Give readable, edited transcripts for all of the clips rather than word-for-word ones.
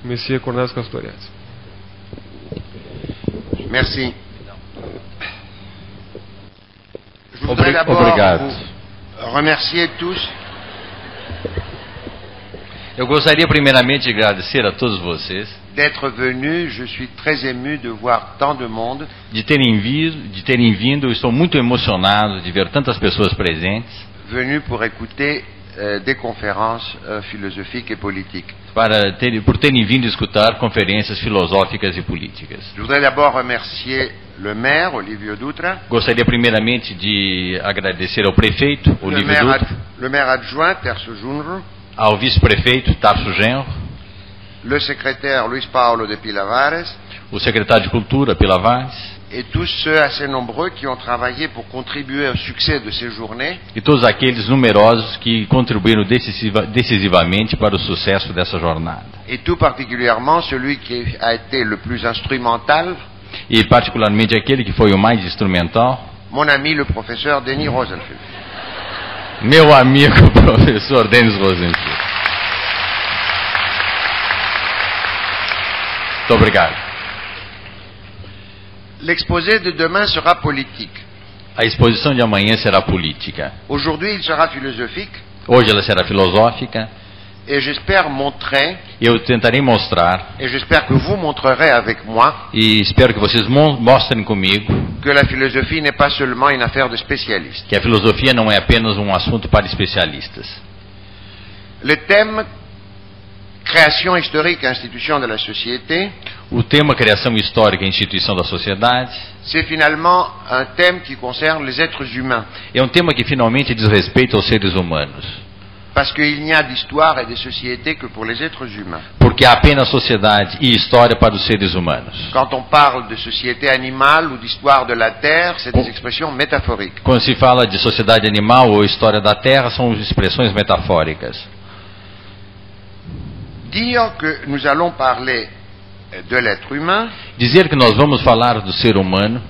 Monsieur Cornelius Castoriadis. Merci. Je voudrais d'abord vous remercier tous. Eu gostaria primeiramente de agradecer a todos vocês d'être venus. Je suis très ému de voir tant de monde. de terem vindo. Eu estou muito emocionado de ver tantas pessoas presentes Venus pour écouter des conférences philosophiques et politiques. por terem vindo escutar conferências filosóficas e políticas. Je voudrais d'abord remercier le maire, Olivier Dutra, Gostaria primeiramente de agradecer ao prefeito, Olívio Dutra, le maire adjoint, Terço Junro, ao vice-prefeito, Tarso Genro, le secrétaire Luis Paulo de Pilavares, o secretário de Cultura, Pilavares, et tous ceux assez nombreux qui ont travaillé pour contribuer au succès de ces journées. e todos aqueles numerosos que contribuíram decisivamente para o sucesso dessa jornada. Et tout particulièrement celui qui a été le plus instrumental, E particularmente aquele que foi o mais instrumental, mon ami le professeur Denis Rosenfeld. meu amigo professor Denis Rosenfeld. Muito obrigado. L'exposé de demain sera politique. A exposição de amanhã será política. Aujourd'hui, il sera philosophique, Hoje ela será filosófica. et j'espère montrer, Eu tentarei mostrar, et j'espère que vous montrerez avec moi, e espero que vocês mostrem comigo, que la philosophie n'est pas seulement une affaire de spécialistes. que a filosofia não é apenas um assunto para especialistas. Le thème création historique et institution de la société, O tema criação histórica e instituição da sociedade c'est finalement un thème qui concerne les êtres humains, é um tema que finalmente diz respeito aos seres humanos. parce qu'il n'y a d'histoire et de société que pour les êtres humains. Porque há apenas sociedade e história para os seres humanos. Quand on parle de société animale ou d'histoire de la Terre, c'est des expressions métaphoriques. Quando se fala de sociedade animal ou história da Terra, são expressões metafóricas. Dire que nous allons parler de l'être humain, Dizer que nós vamos falar do ser humano,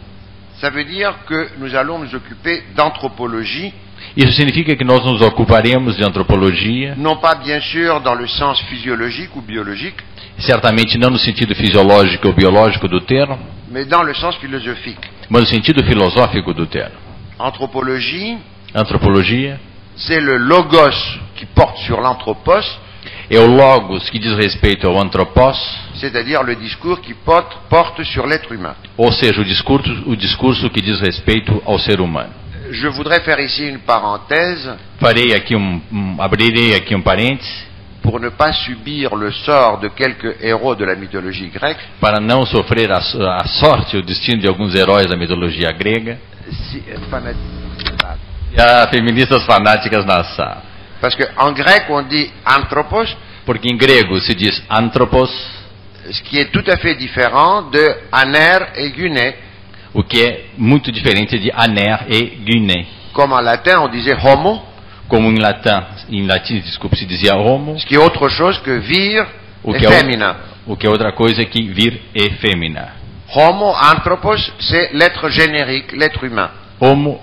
ça veut dire que nous allons nous occuper d'anthropologie, isso significa que nós nos ocuparemos de antropologia, non pas bien sûr dans le sens physiologique ou biologique, certamente não no sentido fisiológico ou biológico do termo, mais dans le sens philosophique. mas no sentido filosófico do termo. Anthropologie, Antropologia c'est le logos qui porte sur l'anthropos, é o logos que diz respeito ao antropos, c'est-à-dire le discours qui porte sur l'être humain. ou seja, o discurso que diz respeito ao ser humano. Je voudrais faire ici une parenthèse Abrirei aqui um parêntese pour ne pas subir le sort de quelques héros de la mythologie grecque. para não sofrer a sorte, o destino de alguns heróis da mitologia grega e a feministas fanáticas na sala. Parce qu'en grec, on dit anthropos, Porque em grego se diz anthropos, ce qui est tout à fait différent de aner et gune. o que é muito diferente de aner e gyne. Comme en latin, on disait homo, Como em latim, desculpe, se dizia homo, ce qui est autre chose que vir o et que, femina. o que é outra coisa que vir e femina. Homo, anthropos, c'est l'être générique, l'être humain. Homo,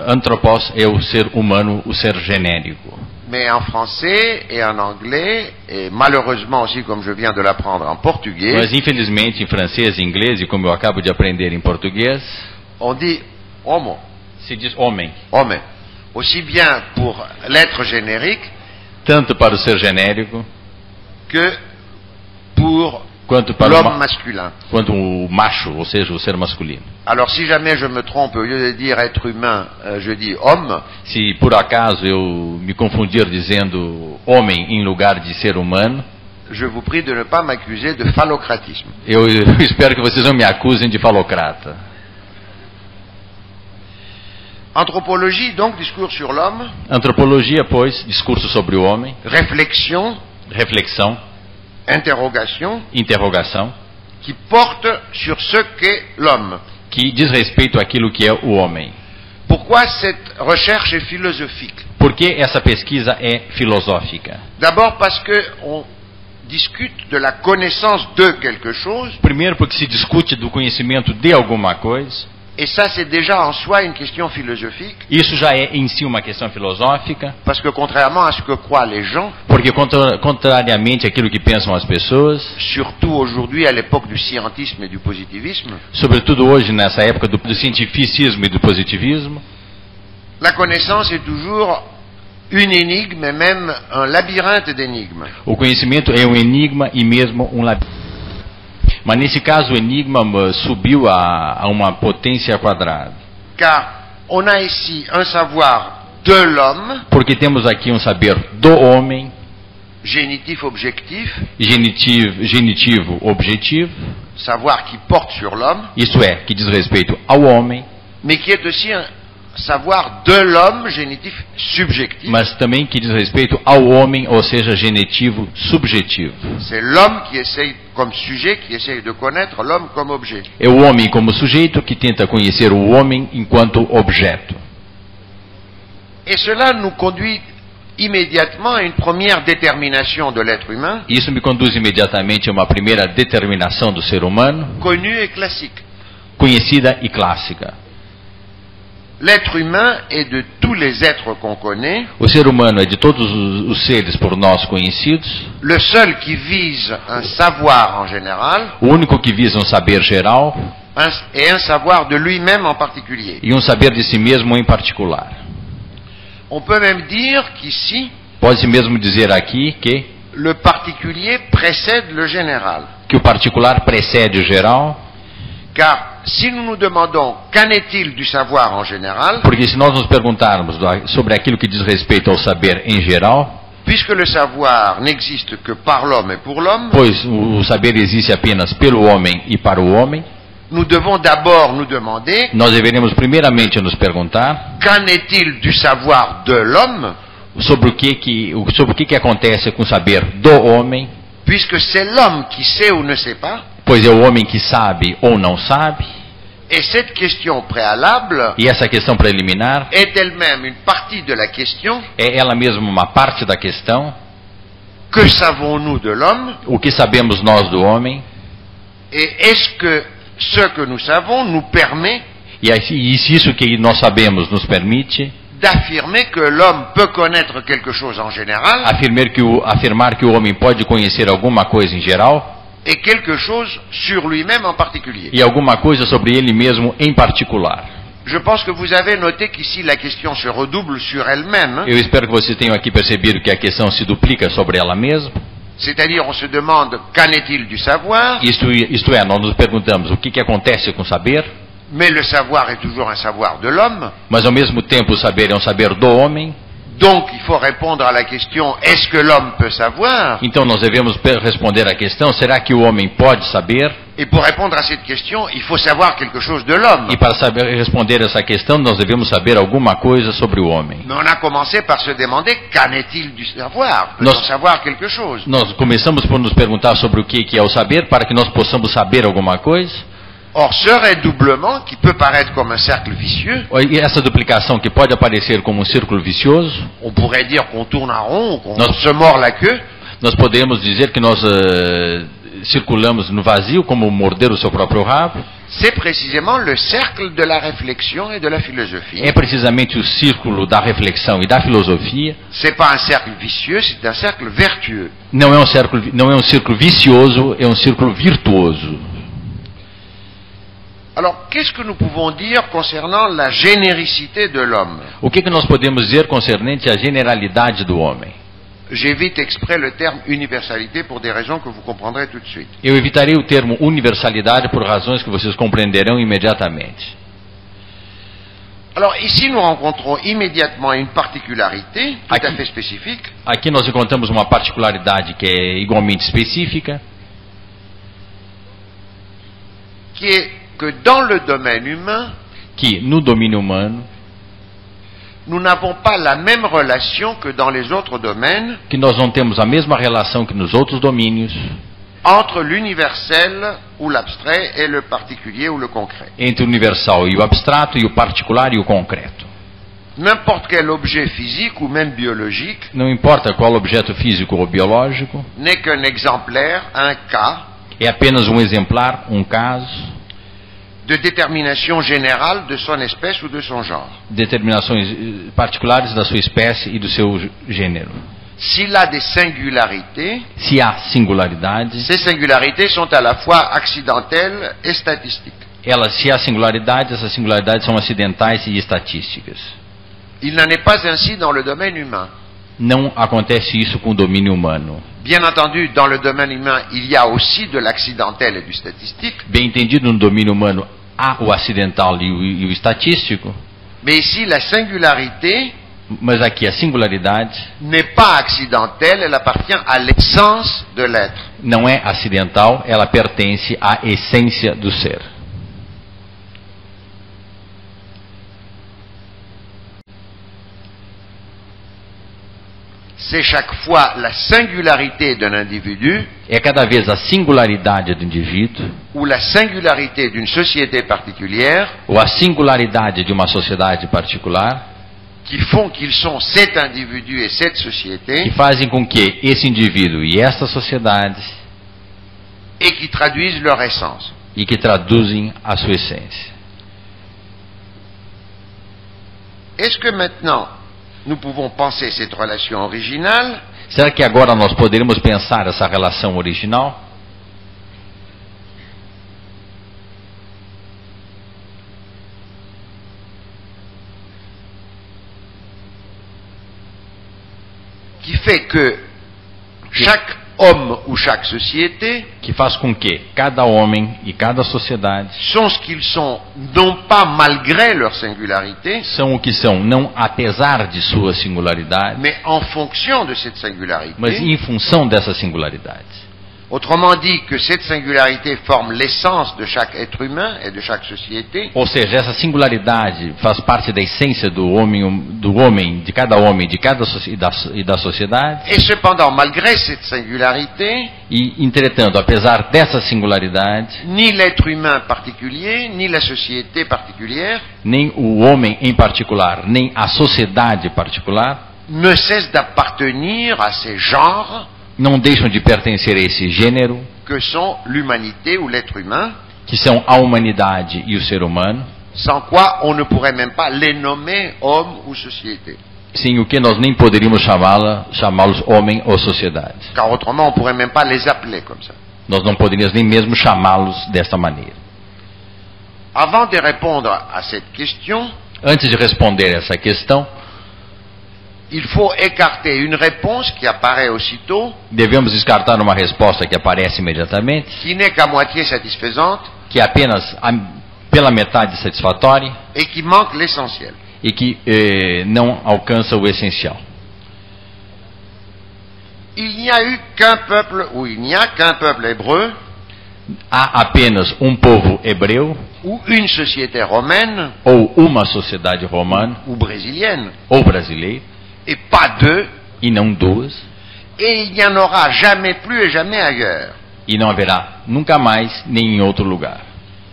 anthropos é o ser humano, o ser genérico. Mais en français et en anglais, et malheureusement aussi comme je viens de l'apprendre en portugais, Mas infelizmente em francês e inglês, e como eu acabo de aprender em português, on dit homo, se diz homem. homme. Aussi bien pour l'être générique Tanto para o ser genérico, que pour quanto para l'homme masculin. quanto o macho, ou seja, o ser masculino. Alors si jamais je me trompe, au lieu de dire être humain, je dis homme, Se por acaso eu me confundir dizendo homem em lugar de ser humano, je vous prie de ne pas m'accuser de phallocratisme. eu espero que vocês não me acusem de falocrata. Anthropologie, donc discours sur l'homme, Antropologia, pois, discurso sobre o homem, réflexion, reflexão, interrogation, interrogação, qui porte sur ce qu'est l'homme. que diz respeito àquilo que é o homem. Pourquoi cette recherche est philosophique? Por que essa pesquisa é filosófica? D'abord parce qu'on discute de la connaissance de quelque chose, Primeiro, porque se discute do conhecimento de alguma coisa, Et ça, c'est déjà en soi une question philosophique, Isso já é em si uma questão filosófica, parce que contrairement à ce que croient les gens, porque contrariamente àquilo que pensam as pessoas, surtout aujourd'hui à l'époque du scientisme et du positivisme, sobretudo hoje nessa época do cientificismo e do positivismo, la connaissance est toujours une énigme et même un labyrinthe d'énigmes. o conhecimento é um enigma e mesmo um labirinto. Mas nesse caso o enigma subiu a uma potência quadrada. Car on a ici un savoir de l'homme, Porque temos aqui um saber do homem, génitif objectif, genitivo objetivo, savoir qui porte sur l'homme, isso é, que diz respeito ao homem, mais qui est aussi un savoir de l'homme, génitif subjectif. mas também que diz respeito ao homem, ou seja, genitivo subjetivo. C'est l'homme qui essaye, comme sujet, qui essaye de connaître l'homme comme objet. É o homem como sujeito que tenta conhecer o homem enquanto objeto. Et cela nous conduit immédiatement à une première détermination de l'être humain, Isso me conduz imediatamente a uma primeira determinação do ser humano, connue et classique. conhecida e clássica. L'être humain est de tous les êtres qu'on connaît, O ser humano é de todos os seres por nós conhecidos, le seul qui vise un savoir en général, o único que visa um saber geral et un savoir de lui-même en particulier. e um saber de si mesmo em particular. On peut même dire qu'ici, Pode-se mesmo dizer aqui le particulier précède le général. que o particular precede o geral, Car si nous nous demandons qu'en est-il du savoir en général, porque se nós nos perguntarmos sobre aquilo que diz respeito ao saber em geral, puisque le savoir n'existe que par l'homme et pour l'homme, pois o saber existe apenas pelo homem e para o homem, nous devons d'abord nous demander nós deveremos primeiramente nos perguntar qu'en est-il du savoir de l'homme, sobre o que acontece com o saber do homem, puisque c'est l'homme qui sait ou ne sait pas, pois é o homem que sabe ou não sabe, et cette question préalable e essa questão preliminar est elle-même une partie de la question: é ela mesma uma parte da questão, que savons-nous de l'homme, o que sabemos nós do homem, et est-ce que ce que nous savons nous permet e se isso que nós sabemos nos permite d'affirmer que l'homme peut connaître quelque chose en général afirmar que o homem pode conhecer alguma coisa em geral et quelque chose sur lui-même en particulier. e alguma coisa sobre ele mesmo em particular. Je pense que vous avez noté qu'ici la question se redouble sur elle-même, Eu espero que vocês tenham aqui percebido que a questão se duplica sobre ela mesma. c'est-à-dire on se demande qu'en est-il du savoir, Isto é, nós nos perguntamos o que acontece com o saber, mais le savoir est toujours un savoir de l'homme, mas ao mesmo tempo o saber é um saber do homem, donc il faut répondre à la question: est-ce que l'homme peut savoir? então nós devemos responder à questão, será que o homem pode saber? Et pour répondre à cette question, il faut savoir quelque chose de l'homme. E para responder essa questão, nós devemos saber alguma coisa sobre o homem. Mais on a commencé par se demander qu'en est-il du savoir? Peut-on savoir quelque chose? Nós começamos por nos perguntar sobre o que é o saber, para que nós possamos saber alguma coisa. Or, ce redoublement, qui peut paraître comme un cercle vicieux, E essa duplicação que pode aparecer como um círculo vicioso, on pourrait dire qu'on tourne en rond, qu'on Non. se mord la queue, nós podemos dizer que nós circulamos no vazio como morder o seu próprio rabo. c'est précisément le cercle de la réflexion et de la philosophie. É precisamente o círculo da reflexão e da filosofia. C'est pas un cercle vicieux, c'est un cercle vertueux. Não é um círculo vicioso, é um círculo virtuoso. Alors, qu'est-ce que nous pouvons dire concernant la généricité de l'homme? O que nós podemos dizer concernente à generalidade do homem? J'évite exprès le terme universalité pour des raisons que vous comprendrez tout de suite. Eu evitarei o termo universalidade por razões que vocês compreenderão imediatamente. Alors, ici, nous rencontrons immédiatement une particularité tout à fait spécifique, Aqui nós encontramos uma particularidade que é igualmente específica, qui est que dans le domaine humain, que no domínio humano, nous n'avons pas la même relation que dans les autres domaines que nós não temos a mesma relação que nos outros domínios entre l'universel ou l'abstrait et le particulier ou le concret. entre o universal e o abstrato e o particular e o concreto. N'importe quel objet physique ou même biologique Não importa qual objeto físico ou biológico, n'est qu'un exemplaire, un cas, é apenas um exemplar, um caso, de détermination générale de son espèce ou de son genre. Determinações particulares da sua espécie e do seu gênero. S'il a des singularités, Se há singularidades, ces singularités sont à la fois accidentelles et statistiques. se há singularidades, essas singularidades são acidentais e estatísticas. Il n'en est pas ainsi dans le domaine humain. Não acontece isso com o domínio humano. Bien entendu, dans le domaine humain, il y a aussi de l'accidentel et du statistique, Bem entendido, no domínio humano há o acidental e o estatístico, mais ici la singularité mas aqui a singularidade n'est pas accidentelle, elle appartient à l'essence de l'être. não é acidental, ela pertence à essência do ser. C'est chaque fois la singularité d'un individu É cada vez a singularidade do indivíduo ou la singularité d'une société particulière ou a singularidade de uma sociedade particular qui font qu'ils sont cet individu et cette que société fazem com que esse indivíduo e esta sociedade et qui traduisent leur essence. e que traduzem a sua essência. Est-ce que maintenant nous pouvons penser cette relation originale Será que agora nós poderíamos pensar essa relação original? qui fait que chaque homme ou chaque société Que faz com que cada homem e cada sociedade sont ce qu'ils sont, non pas malgré leur singularité, são o que são, não apesar de sua singularidade, mais en fonction de cette singularité. mas em função dessa singularidade. Autrement dit, que cette singularité forme l'essence de chaque être humain et de chaque société, Ou seja, essa singularidade faz parte da essência do homem, de cada homem, de cada e da sociedade. et cependant, malgré cette singularité, E, entretanto, apesar dessa singularidade, ni l'être humain particulier, ni la société particulière nem o homem em particular, nem a sociedade particular, ne cessent d'appartenir à ces genres não deixam de pertencer a esse gênero, que sont l'humanité ou l'être humain, que são a humanidade e o ser humano, sans quoi on ne pourrait même pas les nommer hommes ou société. sem o que nós nem poderíamos chamá-los homem ou sociedade. Car autrement, on ne pourrait même pas les appeler comme ça. Nós não poderíamos nem mesmo chamá-los desta maneira. Avant de répondre à cette question, Antes de responder essa questão, il faut écarter une réponse qui apparaît aussitôt, devemos descartar uma resposta que aparece imediatamente, qui n'est qu'à moitié satisfaisante que é apenas pela metade satisfatória et qui manque l'essentiel. e que não alcança o essencial. Il n'y a eu qu'un peuple, ou il n'y a qu'un peuple hébreu, Há apenas um povo hebreu, ou une société romaine, ou uma sociedade romana, ou brésilienne, ou brasileira, et pas deux, e não duas, et il n'y en aura jamais plus et jamais ailleurs. e não haverá nunca mais nem em outro lugar.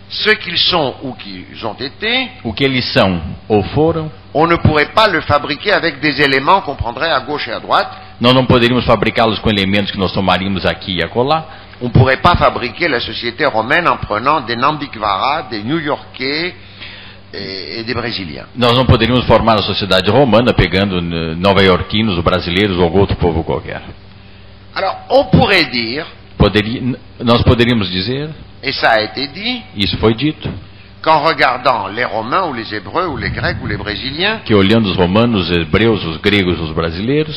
Ce qu'ils sont ou qu'ils ont été, O que eles são ou foram, on ne pourrait pas le fabriquer avec des éléments qu'on prendrait à gauche et à droite. nós não poderíamos fabricá-los com elementos que nós tomaríamos aqui e acolá. On ne pourrait pas fabriquer la société romaine en prenant des Nambikvara, des New-Yorkais et des Brésiliens. Nós não poderíamos formar a sociedade romana pegando nova-iorquinos, ou brasileiros ou outro povo qualquer. Alors, on pourrait dire, Nós poderíamos dizer, et ça a été dit, isso foi dito, qu'en regardant les Romains ou les Hébreux ou les Grecs ou les Brésiliens, que olhando os romanos, os hebreus, os gregos, os brasileiros,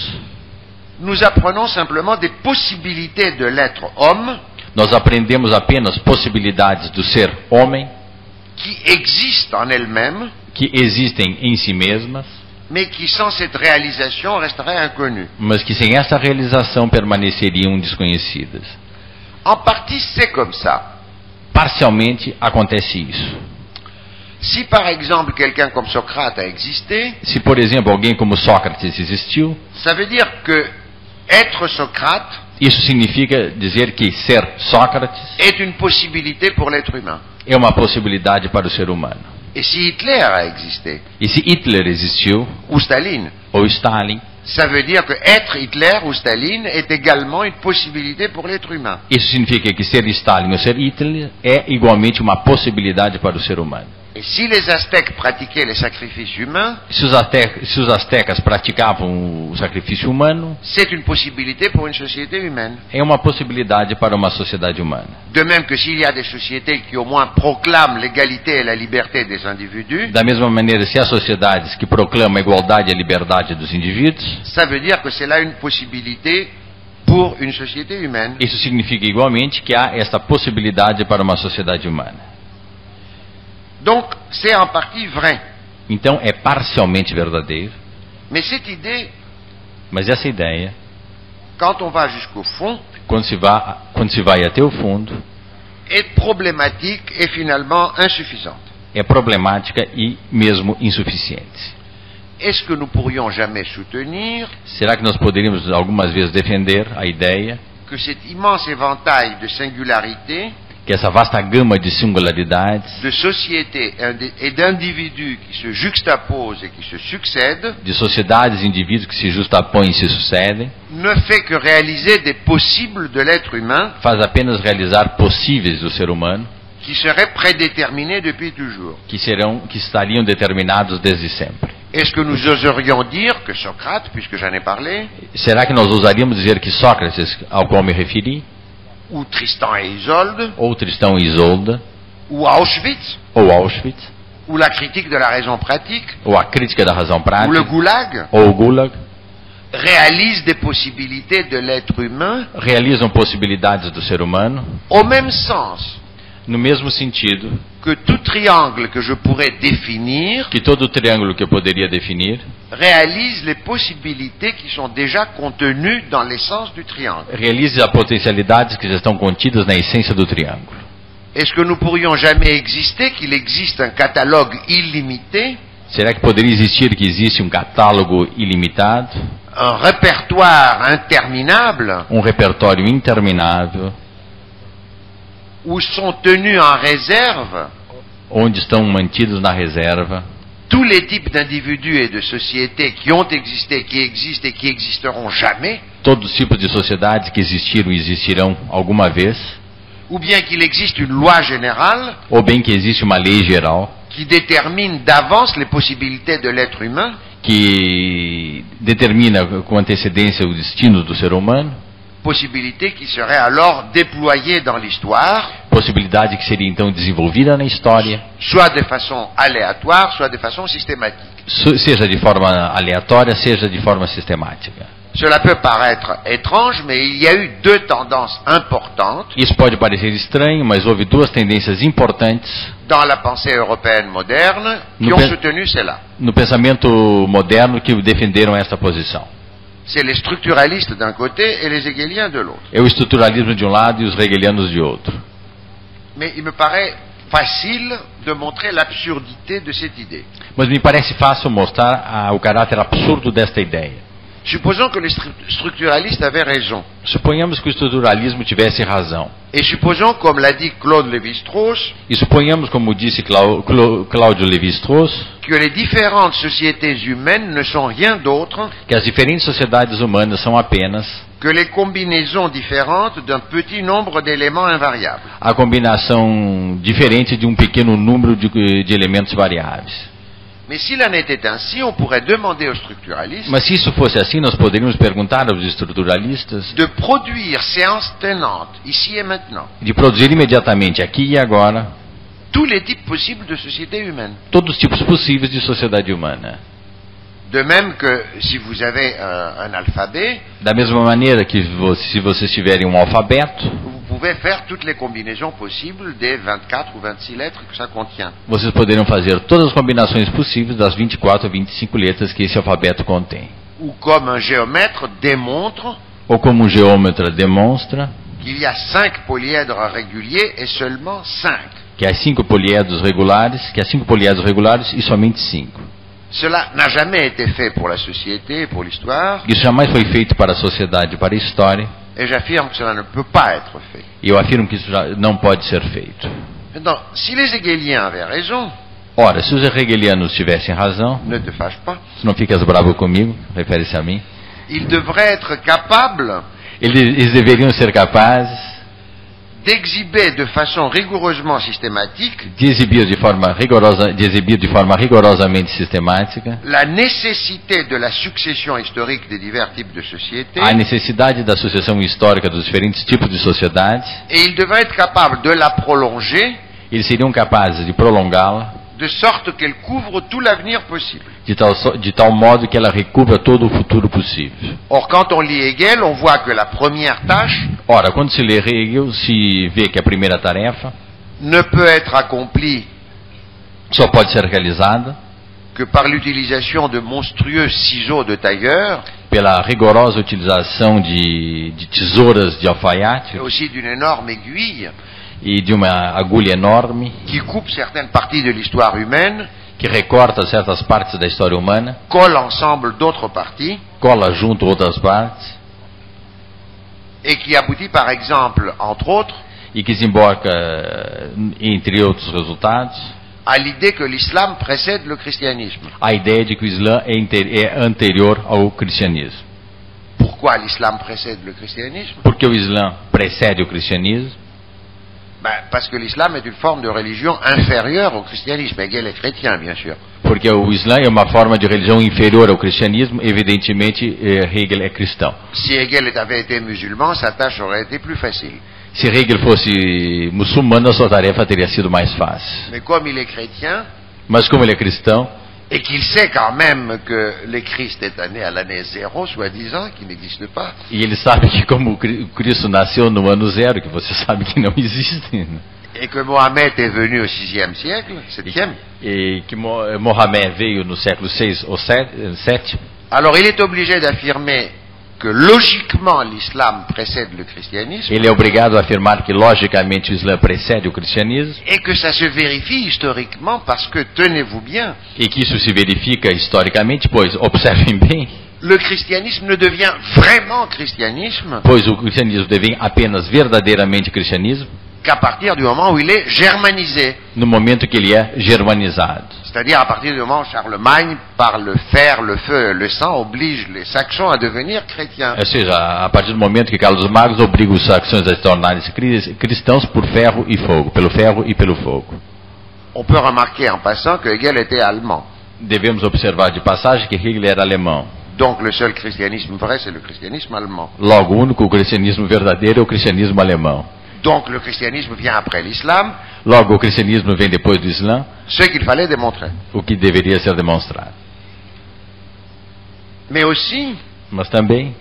nous apprenons simplement des possibilités de l'être homme nós aprendemos apenas possibilidades do ser homem, qui existent en elles-mêmes, que existem em si mesmas, mais qui sans cette réalisation resteraient inconnues. mas que sem essa realização permaneceriam desconhecidas. En partie, c'est comme ça. Parcialmente acontece isso. Si par exemple quelqu'un comme Socrate a existé, Se, por exemplo, alguém como Sócrates existiu, ça veut dire que être Socrate isso significa dizer que ser Sócrates est une possibilité pour l'être humain. é uma possibilidade para o ser humano. Et si Hitler a existé, E se Hitler existiu, ou Staline, ou Stalin, Ça veut dire que être Hitler ou Staline est également une possibilité pour l'être humain. Isso significa que ser Stalin ou ser Hitler é igualmente uma possibilidade para o ser humano. Et si les Aztèques pratiquaient les sacrifices humains, Se os astecas praticavam o sacrifício humano, c'est une possibilité pour une société humaine. é uma possibilidade para uma sociedade humana. De même que s'il y a des sociétés qui au moins proclament l'égalité et la liberté des individus, Da mesma maneira, se há sociedades que proclamam a igualdade e a liberdade dos indivíduos, ça veut dire que c'est là une possibilité pour une société humaine. isso significa igualmente que há esta possibilidade para uma sociedade humana. Donc, c'est en partie vrai. Então, é parcialmente verdadeiro, Mais cette idée, mas essa ideia, quand on va jusqu'au fond, quando se vai até o fundo, est problématique et finalement insuffisante. é problemática e mesmo insuficiente. Est-ce que nous pourrions jamais soutenir Será que nós poderíamos algumas vezes defender a ideia que cet immense éventail de singularités, que essa vasta gama de singularidades, de sociétés et d'individus qui se juxtaposent et qui se succèdent, de sociedades e indivíduos que se justapõem e se sucedem, ne fait que réaliser des possibles de l'être humain faz apenas realizar possíveis do ser humano qui seraient prédéterminés depuis toujours? que estariam determinados desde sempre. Est-ce que nous oserions dire que Socrate, puisque j'en ai parlé, Será que nós ousaríamos dizer que Sócrates, ao qual me referi, ou Tristan et Isolde, ou Tristão e Isolda, ou Auschwitz, ou Auschwitz, ou la critique de la raison pratique, ou a crítica da razão ou le prática, goulag, ou o Gulag, réalisent des possibilités de l'être humain realizam possibilidades do ser humano au même sens no mesmo sentido que tout triangle que je pourrais définir que todo triângulo que eu poderia definir réalise les possibilités qui sont déjà contenues dans l'essence du triangle. realize as potencialidades que já estão contidas na essência do triângulo. Est-ce que nous pourrions jamais exister, qu'il existe un catalogue illimité, Será que poderia existir que existe um catálogo ilimitado, un répertoire interminable, um repertório interminável, où sont tenus en réserve onde estão mantidos na reserva tous les types d'individus et de sociétés qui ont existé, qui existent et qui existeront jamais, todos os tipos de sociedades que existiram e existirão alguma vez, ou bien qu'il existe une loi générale ou bem que existe uma lei geral qui détermine d'avance les possibilités de l'être humain, que determina com antecedência o destino do ser humano, possibilité qui serait alors déployée dans l'histoire, possibilidade que seria então desenvolvida na história, soit de façon aléatoire, soit de façon systématique. seja de forma aleatória, seja de forma sistemática. Cela peut paraître étrange, mais il y a eu deux tendances importantes Isso pode parecer estranho, mas houve duas tendências importantes dans la pensée européenne moderne qui Nous ont pe- soutenu cela. no pensamento moderno que defenderam esta posição. C'est les structuralistes d'un côté et les hegeliens de l'autre. É o estruturalismo de um lado e os hegelianos de outro. Mais il me paraît facile de montrer l'absurdité de cette idée. Mas me parece fácil mostrar o caráter absurdo desta ideia. Supposons que les structuralistes avaient raison. Suponhamos que o estruturalismo tivesse razão. Et supposons, comme l'a dit Claude Lévi-Strauss, E suponhamos, como disse Cláudio Lévi-Strauss, que les différentes sociétés humaines ne sont rien d'autre que as diferentes sociedades humanas são apenas que les combinaisons différentes d'un petit nombre d'éléments invariables. a combinação diferente de um pequeno número de elementos variáveis. Mais s'il en était ainsi, on pourrait demander aux structuralistes Mas se isso fosse assim, nós poderíamos perguntar aos estruturalistas de produire séance tenante, ici et maintenant, de produzir imediatamente, aqui e agora, tous les types possibles de sociétés humaines. todos os tipos possíveis de sociedade humana. De même que si vous avez un alphabet, Da mesma maneira que se vocês tiverem um alfabeto, vous pouvez faire toutes les combinaisons possibles des 24 ou 26 lettres que ça contient. vocês poderiam fazer todas as combinações possíveis das 24 a 25 letras que esse alfabeto contém. Ou comme un géomètre démontre Ou como um geômetra demonstra qu'il y a 5 polyèdres réguliers et seulement 5. que há 5 poliedros regulares, e somente 5. Cela n'a jamais été fait pour la société et pour l'histoire, Isso jamais foi feito para a sociedade e para a história, et j'affirme que cela ne peut pas être fait. e eu afirmo que isso já não pode ser feito. Maintenant, si les hegeliens avaient raison, Ora, se os hegelianos tivessem razão, ne te fâche pas, se não ficas bravo comigo, refere-se a mim, Ils devraient être capables Eles deveriam ser capazes d'exhiber de façon rigoureusement systématique de exibir de forma rigorosamente sistemática la nécessité de la succession historique des divers types de sociétés, a necessidade da sucessão histórica dos diferentes tipos de sociedades. et ils devraient être capables de la prolonger Eles seriam capazes de prolongá-la de sorte qu'elle couvre tout l'avenir possible. de tal modo que ela recubra todo o futuro possível. Or, quand on lit Hegel, on voit que la première tâche Ora, quando se lê Hegel, se vê que a primeira tarefa ne peut être accomplie só pode ser realizada que par l'utilisation de monstrueux ciseaux de tailleur, pela rigorosa utilização de tesouras de alfaiate et aussi d'une énorme aiguille e de uma agulha enorme qui coupe certaines parties de l'histoire humaine, que recorta certas partes da história humana, colle ensemble d'autres parties, cola junto outras partes et qui aboutit par exemple, entre autres, e que desemboca, entre outros resultados, à l'idée que l'islam précède le christianisme. a ideia de que o Islã é anterior ao cristianismo. Pourquoi l'islam précède le christianisme? Por que o Islã precede o cristianismo? Parce que l'islam est une forme de religion inférieure au christianisme. Hegel est chrétien, bien sûr. Porque o Islã é uma forma de religião inferior ao cristianismo, evidentemente Hegel é cristão. Si Hegel avait été musulman, sa tâche aurait été plus facile. Se Hegel fosse muçulmano, a sua tarefa teria sido mais fácil. Mais comme il est chrétien, Mas como ele é cristão, et qu'il sait quand même que le Christ est né à l'année 0, soi-disant, qui n'existe pas, e ele sabe que como o Cristo nasceu no ano zero, que você sabe que não existe, né? et que Mohammed est venu au 6e siècle, 7e, E que Mohamé veio no século 6 ou 7, alors il est obligé d'affirmer que logiquement l'islam précède le christianisme, ele é obrigado a afirmar que logicamente o Islã precede o cristianismo et que ça se vérifie historiquement parce que, tenez-vous bien, e que isso se verifica historicamente, pois, observem bem, le christianisme ne devient vraiment christianisme pois o cristianismo devém apenas verdadeiramente cristianismo qu'à partir du moment où il est germanisé. no momento que ele é germanizado. C'est-à-dire à partir du moment où Charlemagne, par le fer, le feu, le sang, oblige les Saxons à devenir chrétiens. Ou seja, a partir do momento que Carlos Magno obriga os saxões a se tornarem cristãos por ferro e fogo, pelo ferro e pelo fogo. On peut remarquer en passant que Hegel était allemand. Devemos observar de passagem que Hegel era alemão. Donc le seul christianisme vrai, c'est le christianisme allemand. Logo, o único cristianismo verdadeiro é o cristianismo alemão. Donc le christianisme vient après l'islam, Logo, o cristianismo vem depois do Islã, ce qu'il fallait démontrer. o que deveria ser demonstrado. Mais aussi, Mas também,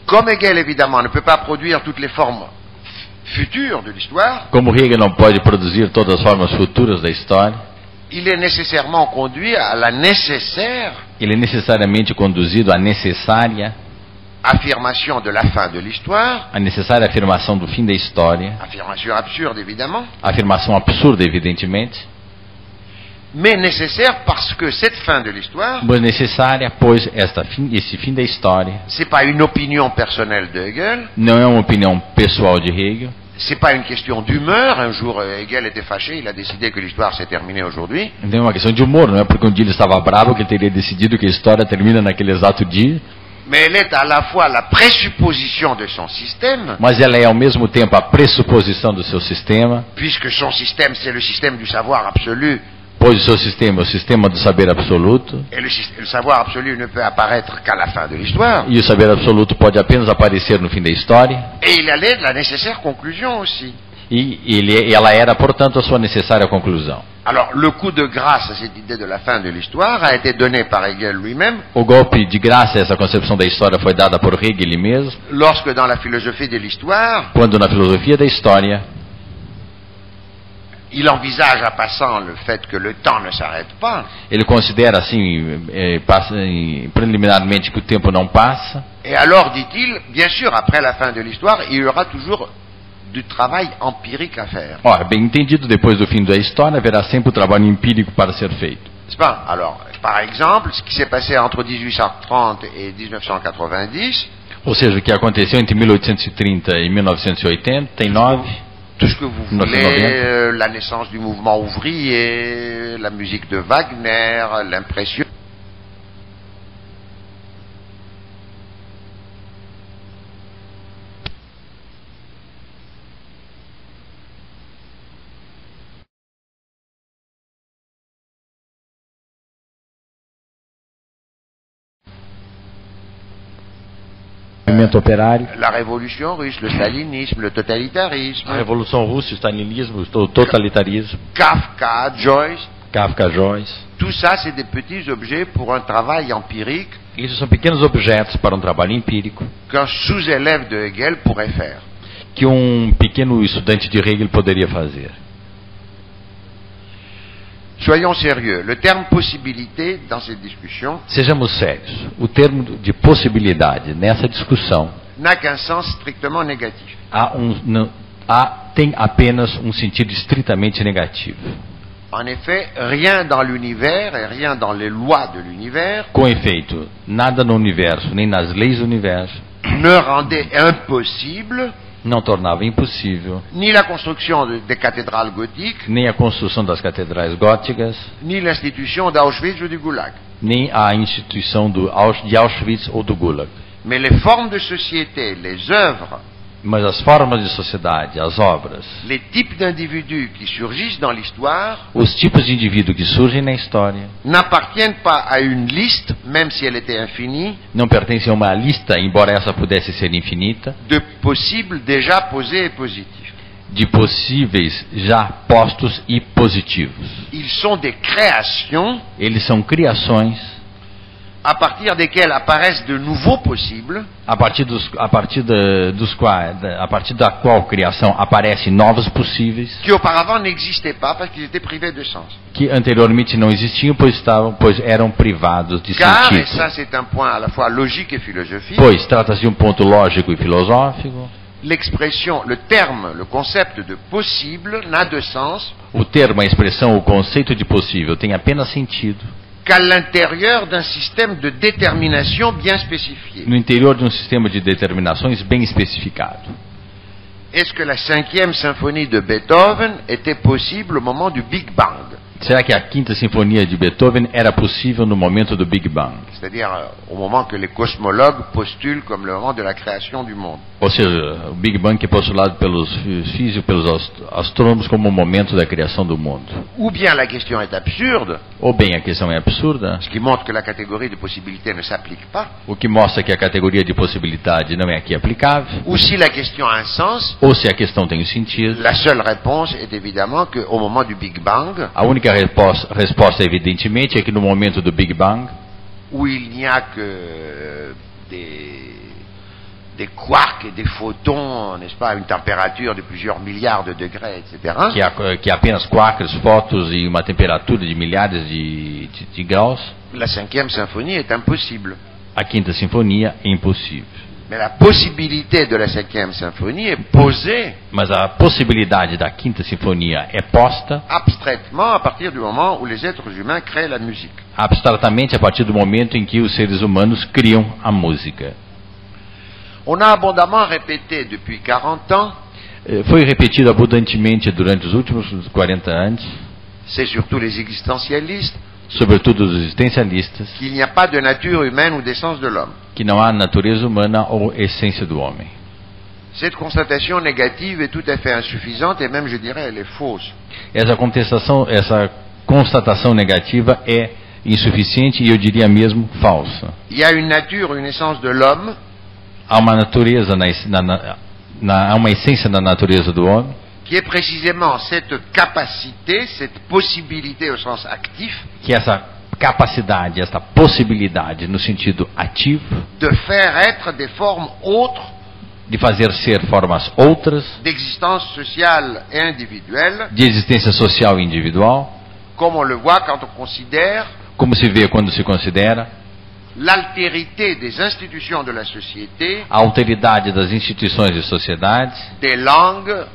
comme Hegel évidemment ne peut pas produire toutes les formes futures de l'histoire, como Hegel não pode produzir todas as formas futuras da história, il est nécessairement conduit à la nécessaire ele é necessariamente conduzido à necessária affirmation de la fin de l'histoire, a necessária afirmação do fim da história, affirmation absurde évidemment, afirmação absurda, evidentemente, mais nécessaire parce que cette fin de l'histoire, mas necessária, pois esse fim da história c'est pas une opinion personnelle de Hegel, não é uma opinião pessoal de Hegel, c'est pas une question d'humeur. Un jour, Hegel était fâché, il a décidé que l'histoire s'est terminée aujourd'hui. não é uma questão de humor, não é porque um dia ele estava bravo que ele teria decidido que a história termina naquele exato dia, Mais elle est à la fois la présupposition de son système, mas ela é ao mesmo tempo a pressuposição do seu sistema, puisque son système, c'est le système du savoir absolu, pois o seu sistema é o sistema do saber absoluto, et le savoir absolu ne peut apparaître qu'à la fin de l'histoire. e o saber absoluto pode apenas aparecer no fim da história, Et il allait de la nécessaire conclusion aussi. e ela era, portanto, a sua necessária conclusão. Alors, le coup de grâce à cette idée de la fin de l'histoire a été donné par Hegel lui-même, O golpe de graça a essa concepção da história foi dada por Hegel mesmo, lorsque dans la philosophie de l'histoire, quando na filosofia da história il envisage en passant le fait que le temps ne s'arrête pas, ele considera assim, preliminarmente, que o tempo não passa, et alors, dit-il, bien sûr, après la fin de l'histoire, il y aura toujours du travail empirique à faire. Ora, bem entendido, depois do fim da história haverá sempre o trabalho empírico para ser feito. N'est-ce pas? Alors, par exemple, ce qui s'est passé entre 1830 et 1990, Ou seja, o que aconteceu entre 1830 e 1989, tout ce que vous 1990. voulez, la naissance du mouvement ouvrier, la musique de Wagner, l'impression. movimento operário, la révolution russe, le stalinisme, le totalitarisme, a Revolução Russa, o stalinismo, o totalitarismo, Kafka, Joyce, Kafka, Joyce. tout ça c'est des petits objets pour un travail empirique Isso são pequenos objetos para um trabalho empírico qu'un sous-élève de Hegel pourrait faire. que pequeno estudante de Hegel poderia fazer. Soyons sérieux, le terme possibilité dans cette discussion Sejamos sérios. O termo de possibilidade nessa discussão n'a qu'un sens strictement négatif. tem apenas um sentido estritamente negativo. En effet, rien dans l'univers et rien dans les lois de l'univers Com efeito, nada no universo, nem nas leis do universo, ne rendait impossible não tornava impossível ni la construction des cathédrales gothiques, nem a construção das catedrais góticas, ni l'institution d'Auschwitz ou du Goulag. nem a instituição de Auschwitz ou do Gulag. Mais les formes de société, les œuvres, Mas as formas de sociedade, as obras, les types d'individus qui surgissent dans l'histoire os tipos de indivíduo que surgem na história n'appartiennent pas à une liste, même si elle était infinie, não pertencem a uma lista, embora essa pudesse ser infinita, de possibles déjà posés et positifs. de possíveis já postos e positivos. Ils sont des créations Eles são criações à partir desquelles apparaissent de nouveaux possibles a partir da qual criação aparecem novos possíveis qui auparavant n'existaient pas parce qu'ils étaient privés de sens. que anteriormente não existiam, pois eram privados de Car, et sentido. ça c'est un point à la fois logique et philosophique, Pois trata-se de um ponto lógico e filosófico. l'expression, le terme, le concept de possible n'a de sens O termo, a expressão, o conceito de possível tem apenas sentido qu'à l'intérieur d'un système de détermination bien spécifié. no interior de um sistema de determinações bem especificado. Est-ce que la 5e symphonie de Beethoven était possible au moment du Big Bang? Será que a Quinta Sinfonia de Beethoven era possível no momento do Big Bang? C'est-à-dire au moment que les cosmologues postulent comme le moment de la création du monde. Ou seja, o Big Bang que é postulado pelos físicos, pelos astrônomos como o momento da criação do mundo. Ou bien la question est absurde, Ou bem, a questão é absurda, ce qui montre que la catégorie de possibilité ne s'applique pas, o que mostra que a categoria de possibilidade não é aqui aplicável. ou si la question a un sens, Ou se a questão tem um sentido. la seule réponse est évidemment qu'au moment du Big Bang, A única resposta, evidentemente, é que no momento do Big Bang, où il n'y a que des quarks et des photons, n'est-ce pas, à une température de plusieurs milliards de degrés, etc., que há apenas quarks, fótons e uma temperatura de milhares de graus, la 5e symphonie est impossible. a Quinta Sinfonia é impossível. Mais la possibilité de la 5e symphonie est posée Mas a possibilidade da Quinta Sinfonia é posta abstraitement à partir du moment où les êtres humains créent la musique. abstratamente a partir do momento em que os seres humanos criam a música. On a abondamment répété depuis 40 ans, Foi repetido abundantemente durante os últimos 40 anos, c'est surtout les existentialistes, sobretudo os existencialistas, qu'il n'y a pas de nature humaine ou d'essence de l'homme. que não há natureza humana ou essência do homem. Cette constatation négative est tout à fait insuffisante et même, je dirais, elle est fausse. Essa constatação negativa é insuficiente e eu diria mesmo falsa. Il y a une nature, une essence de l'homme Há uma natureza, há uma essência na natureza do homem, qui est précisément cette capacité, cette possibilité au sens actif, que essa capacidade, essa possibilidade no sentido ativo, de faire être des formes autres de fazer ser formas outras, d'existence sociale et individuelle, de existência social e individual, comme on le voit quand on considère como se vê quando se considera l'altérité des institutions de la société, a alteridade das instituições de sociedades, des langues,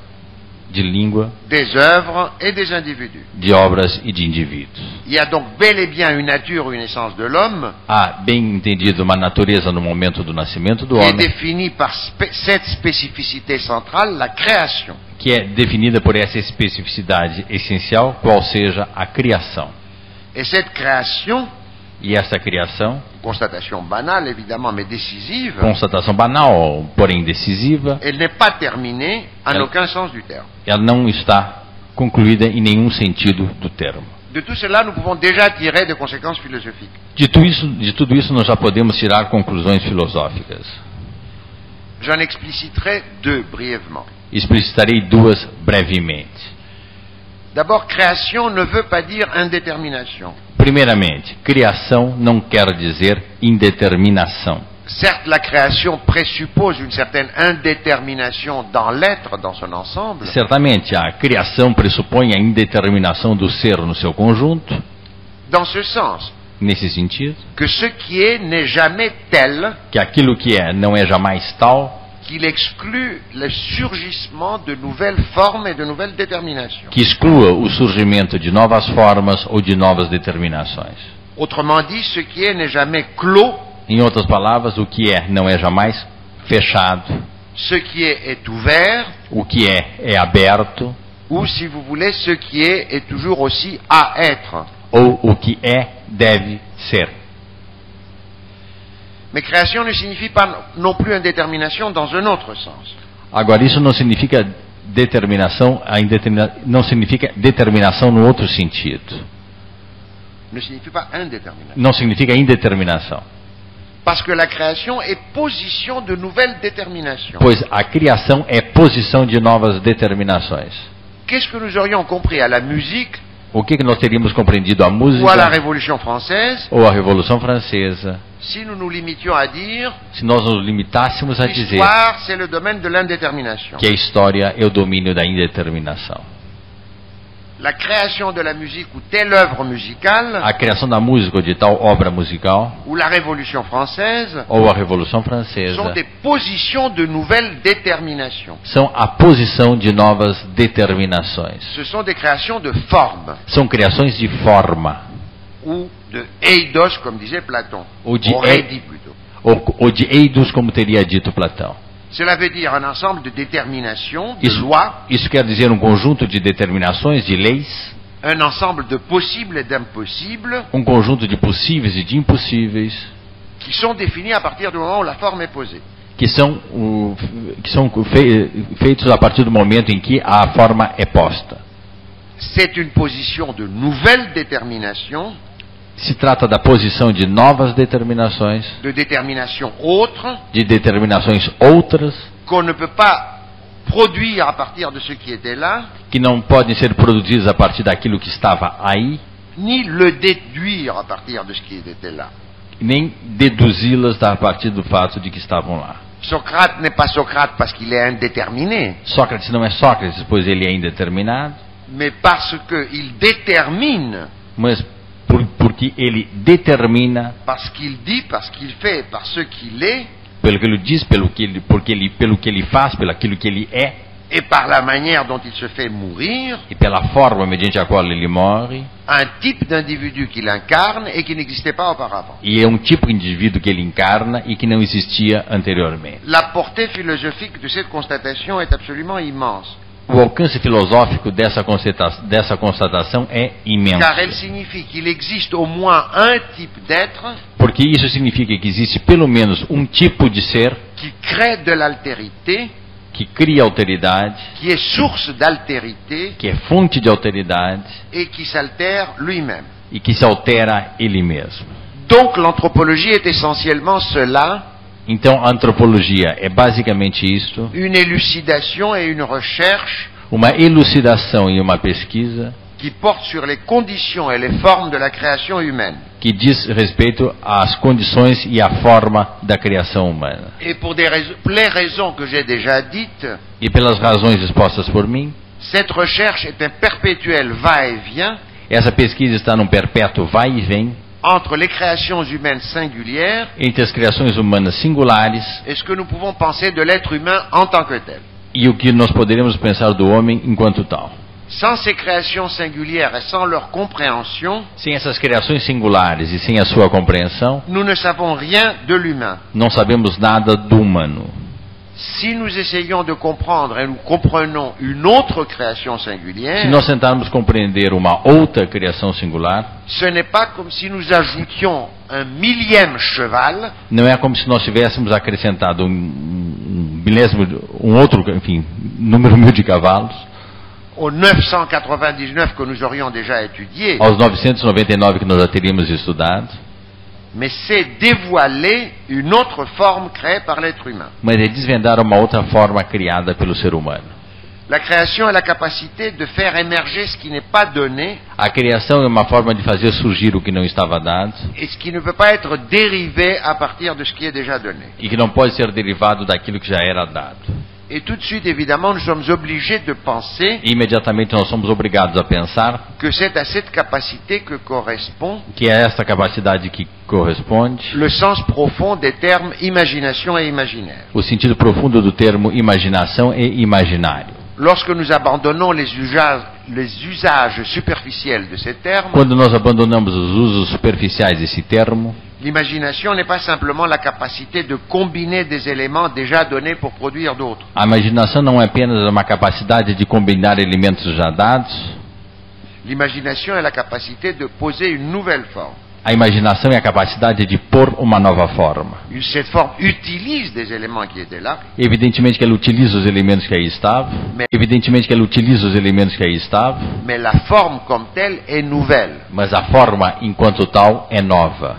de língua, des œuvres et des individus. de obras e de indivíduos. Il y a donc bel et bien une nature ou une essence de l'homme Há, bem entendido, uma natureza no momento do nascimento do qui est homem, définie par cette spécificité centrale, la création. que é definida por essa especificidade essencial, qual seja a criação. Et cette création, E essa criação, constatation banale évidemment, mais décisive, constatação banal, porém decisiva, elle n'est pas terminée en Elle- aucun sens du terme. ela não está concluída em nenhum sentido do termo. De tout cela, nous pouvons déjà tirer des conséquences philosophiques. De tudo isso nós já podemos tirar conclusões filosóficas. J'en expliciterai deux brièvement. Explicitarei duas brevemente. D'abord, création ne veut pas dire indétermination. Primeiramente, criação não quer dizer indeterminação. Certes, la création présuppose une certaine indétermination dans l'être, dans son ensemble. Certamente, a criação pressupõe a indeterminação do ser no seu conjunto, Dans ce sens, nesse sentido, que ce qui est n'est jamais tel que aquilo que é não é jamais tal, qu'il exclut le surgissement de nouvelles formes et de nouvelles déterminations. que exclua o surgimento de novas formas ou de novas determinações. Autrement dit, ce qui est n'est jamais clos, Em outras palavras, o que é não é jamais fechado, ce qui est ouvert, o que é aberto, ou si vous voulez, ce qui est toujours aussi à être. ou o que é deve ser. Mais création ne signifie pas non plus indétermination dans un autre sens. Agora, isso não significa determinação, não significa determinação no outro sentido. Ne signifie pas indétermination. Não significa indeterminação. Parce que la création est position de nouvelles déterminations. Pois a criação é posição de novas determinações. Qu'est-ce que nous aurions compris à la musique O que nós teríamos compreendido a ou à la música Révolution française ou a Revolução Francesa si nous nous limitions à dire se nós nos limitássemos a dizer l'histoire c'est le domaine de l'indétermination. que a história é o domínio da indeterminação? La création de la musique ou telle œuvre musicale A criação da música ou de tal obra musical ou la Révolution française ou a Revolução sont Francesa des positions de nouvelles déterminations. são a posição de novas determinações. Ce sont des créations de forme São criações de forma, ou de eidos, comme disait Platon. ou de, Aurait dit plutôt. ou de eidos, como teria dito Platão. Cela veut dire un ensemble de déterminations, de lois, Isso quer dizer um conjunto de determinações, de leis, un ensemble de possibles et d'impossibles um conjunto de possíveis e de impossíveis, qui sont définis à partir du moment où la forme est posée. que são feitos a partir do momento em que a forma é posta. C'est une position de nouvelles déterminations, Se trata da posição de novas determinações, de déterminations autres, de determinações outras, qu'on ne peut pas produire à partir de ce qui était là, que não podem ser produzidas a partir daquilo que estava aí, ni le déduire à partir de ce qui était là. nem deduzi-las a partir do fato de que estavam lá. Socrate n'est pas Socrate parce qu'il est indéterminé, Sócrates não é Sócrates, pois ele é indeterminado, mais parce qu'il détermine, mas porque ele determina, parce qu'il dit, parce qu'il fait, par ce qu'il est, pelo que ele diz, pelo que ele faz, pelo aquilo que ele é, et par la manière dont il se fait mourir, e pela forma mediante a qual ele morre, un type d'individu qu'il incarne et qui n'existait pas auparavant. e é um tipo de indivíduo que ele encarna e que não existia anteriormente. La portée philosophique de cette constatation est absolument immense, O alcance filosófico dessa constatação é imenso, car elle signifie qu'il existe au moins un type d'être porque isso significa que existe pelo menos um tipo de ser qui crée de l'altérité, que cria alteridade, qui est source d'altérité que é fonte de alteridade et qui s'altère lui-même. e que se altera ele mesmo. Donc l'anthropologie est essentiellement cela, Então a antropologia é basicamente isto, une élucidation et une recherche uma elucidação e uma pesquisa qui porte sur les conditions et les formes de la création humaine. que diz respeito às condições e à forma da criação humana. Et pour les raisons que j'ai déjà dites, E pelas razões expostas por mim, cette recherche est un perpétuel va-et-vient essa pesquisa está num perpétuo vai e vem entre les créations humaines singulières entre as criações humanas singulares et ce que nous pouvons penser de l'être humain en tant que tel. e o que nós poderíamos pensar do homem enquanto tal. Sans ces créations singulières et sans leur compréhension, Sem essas criações singulares e sem a sua compreensão, nous ne savons rien de l'humain. não sabemos nada do humano. Si nous essayons de comprendre et nous comprenons une autre création Se singulière, nós tentarmos compreender uma outra criação singular, ce n'est pas comme si nous ajoutions un millième cheval não é como se nós tivéssemos acrescentado milésimo, outro, enfim, número 1000 de cavalos aux 999 que nous aurions déjà étudiés aos 999 que nós já teríamos estudado mais c'est dévoiler une autre forme créée par l'être humain. mas é desvendar uma outra forma criada pelo ser humano. La création est la capacité de faire émerger ce qui n'est pas donné A criação é uma forma de fazer surgir o que não estava dado et ce qui ne peut pas être dérivé à partir de ce qui est déjà donné. e que não pode ser derivado daquilo que já era dado. Et tout de suite, évidemment, nous sommes obligés de penser E imediatamente nós somos obrigados a pensar que c'est à cette capacité que correspond que é essa capacidade que corresponde le sens profond des termes imagination et imaginaire. o sentido profundo do termo imaginação e imaginário. Lorsque nous abandonnons les usages superficiels de ces termes, Quando nós abandonamos os usos superficiais desse termo, l'imagination n'est pas simplement la capacité de combiner des éléments déjà donnés pour produire d'autres. a imaginação não é apenas uma capacidade de combinar elementos já dados. L'imagination est la capacité de poser une nouvelle forme. A imaginação é a capacidade de pôr uma nova forma. Cette forme utilise des éléments qui étaient là, Evidentemente que ela utiliza os elementos que aí estavam. Evidentemente que ela utiliza os elementos que aí estavam. mais la forme comme telle est nouvelle. Mas a forma, enquanto tal, é nova.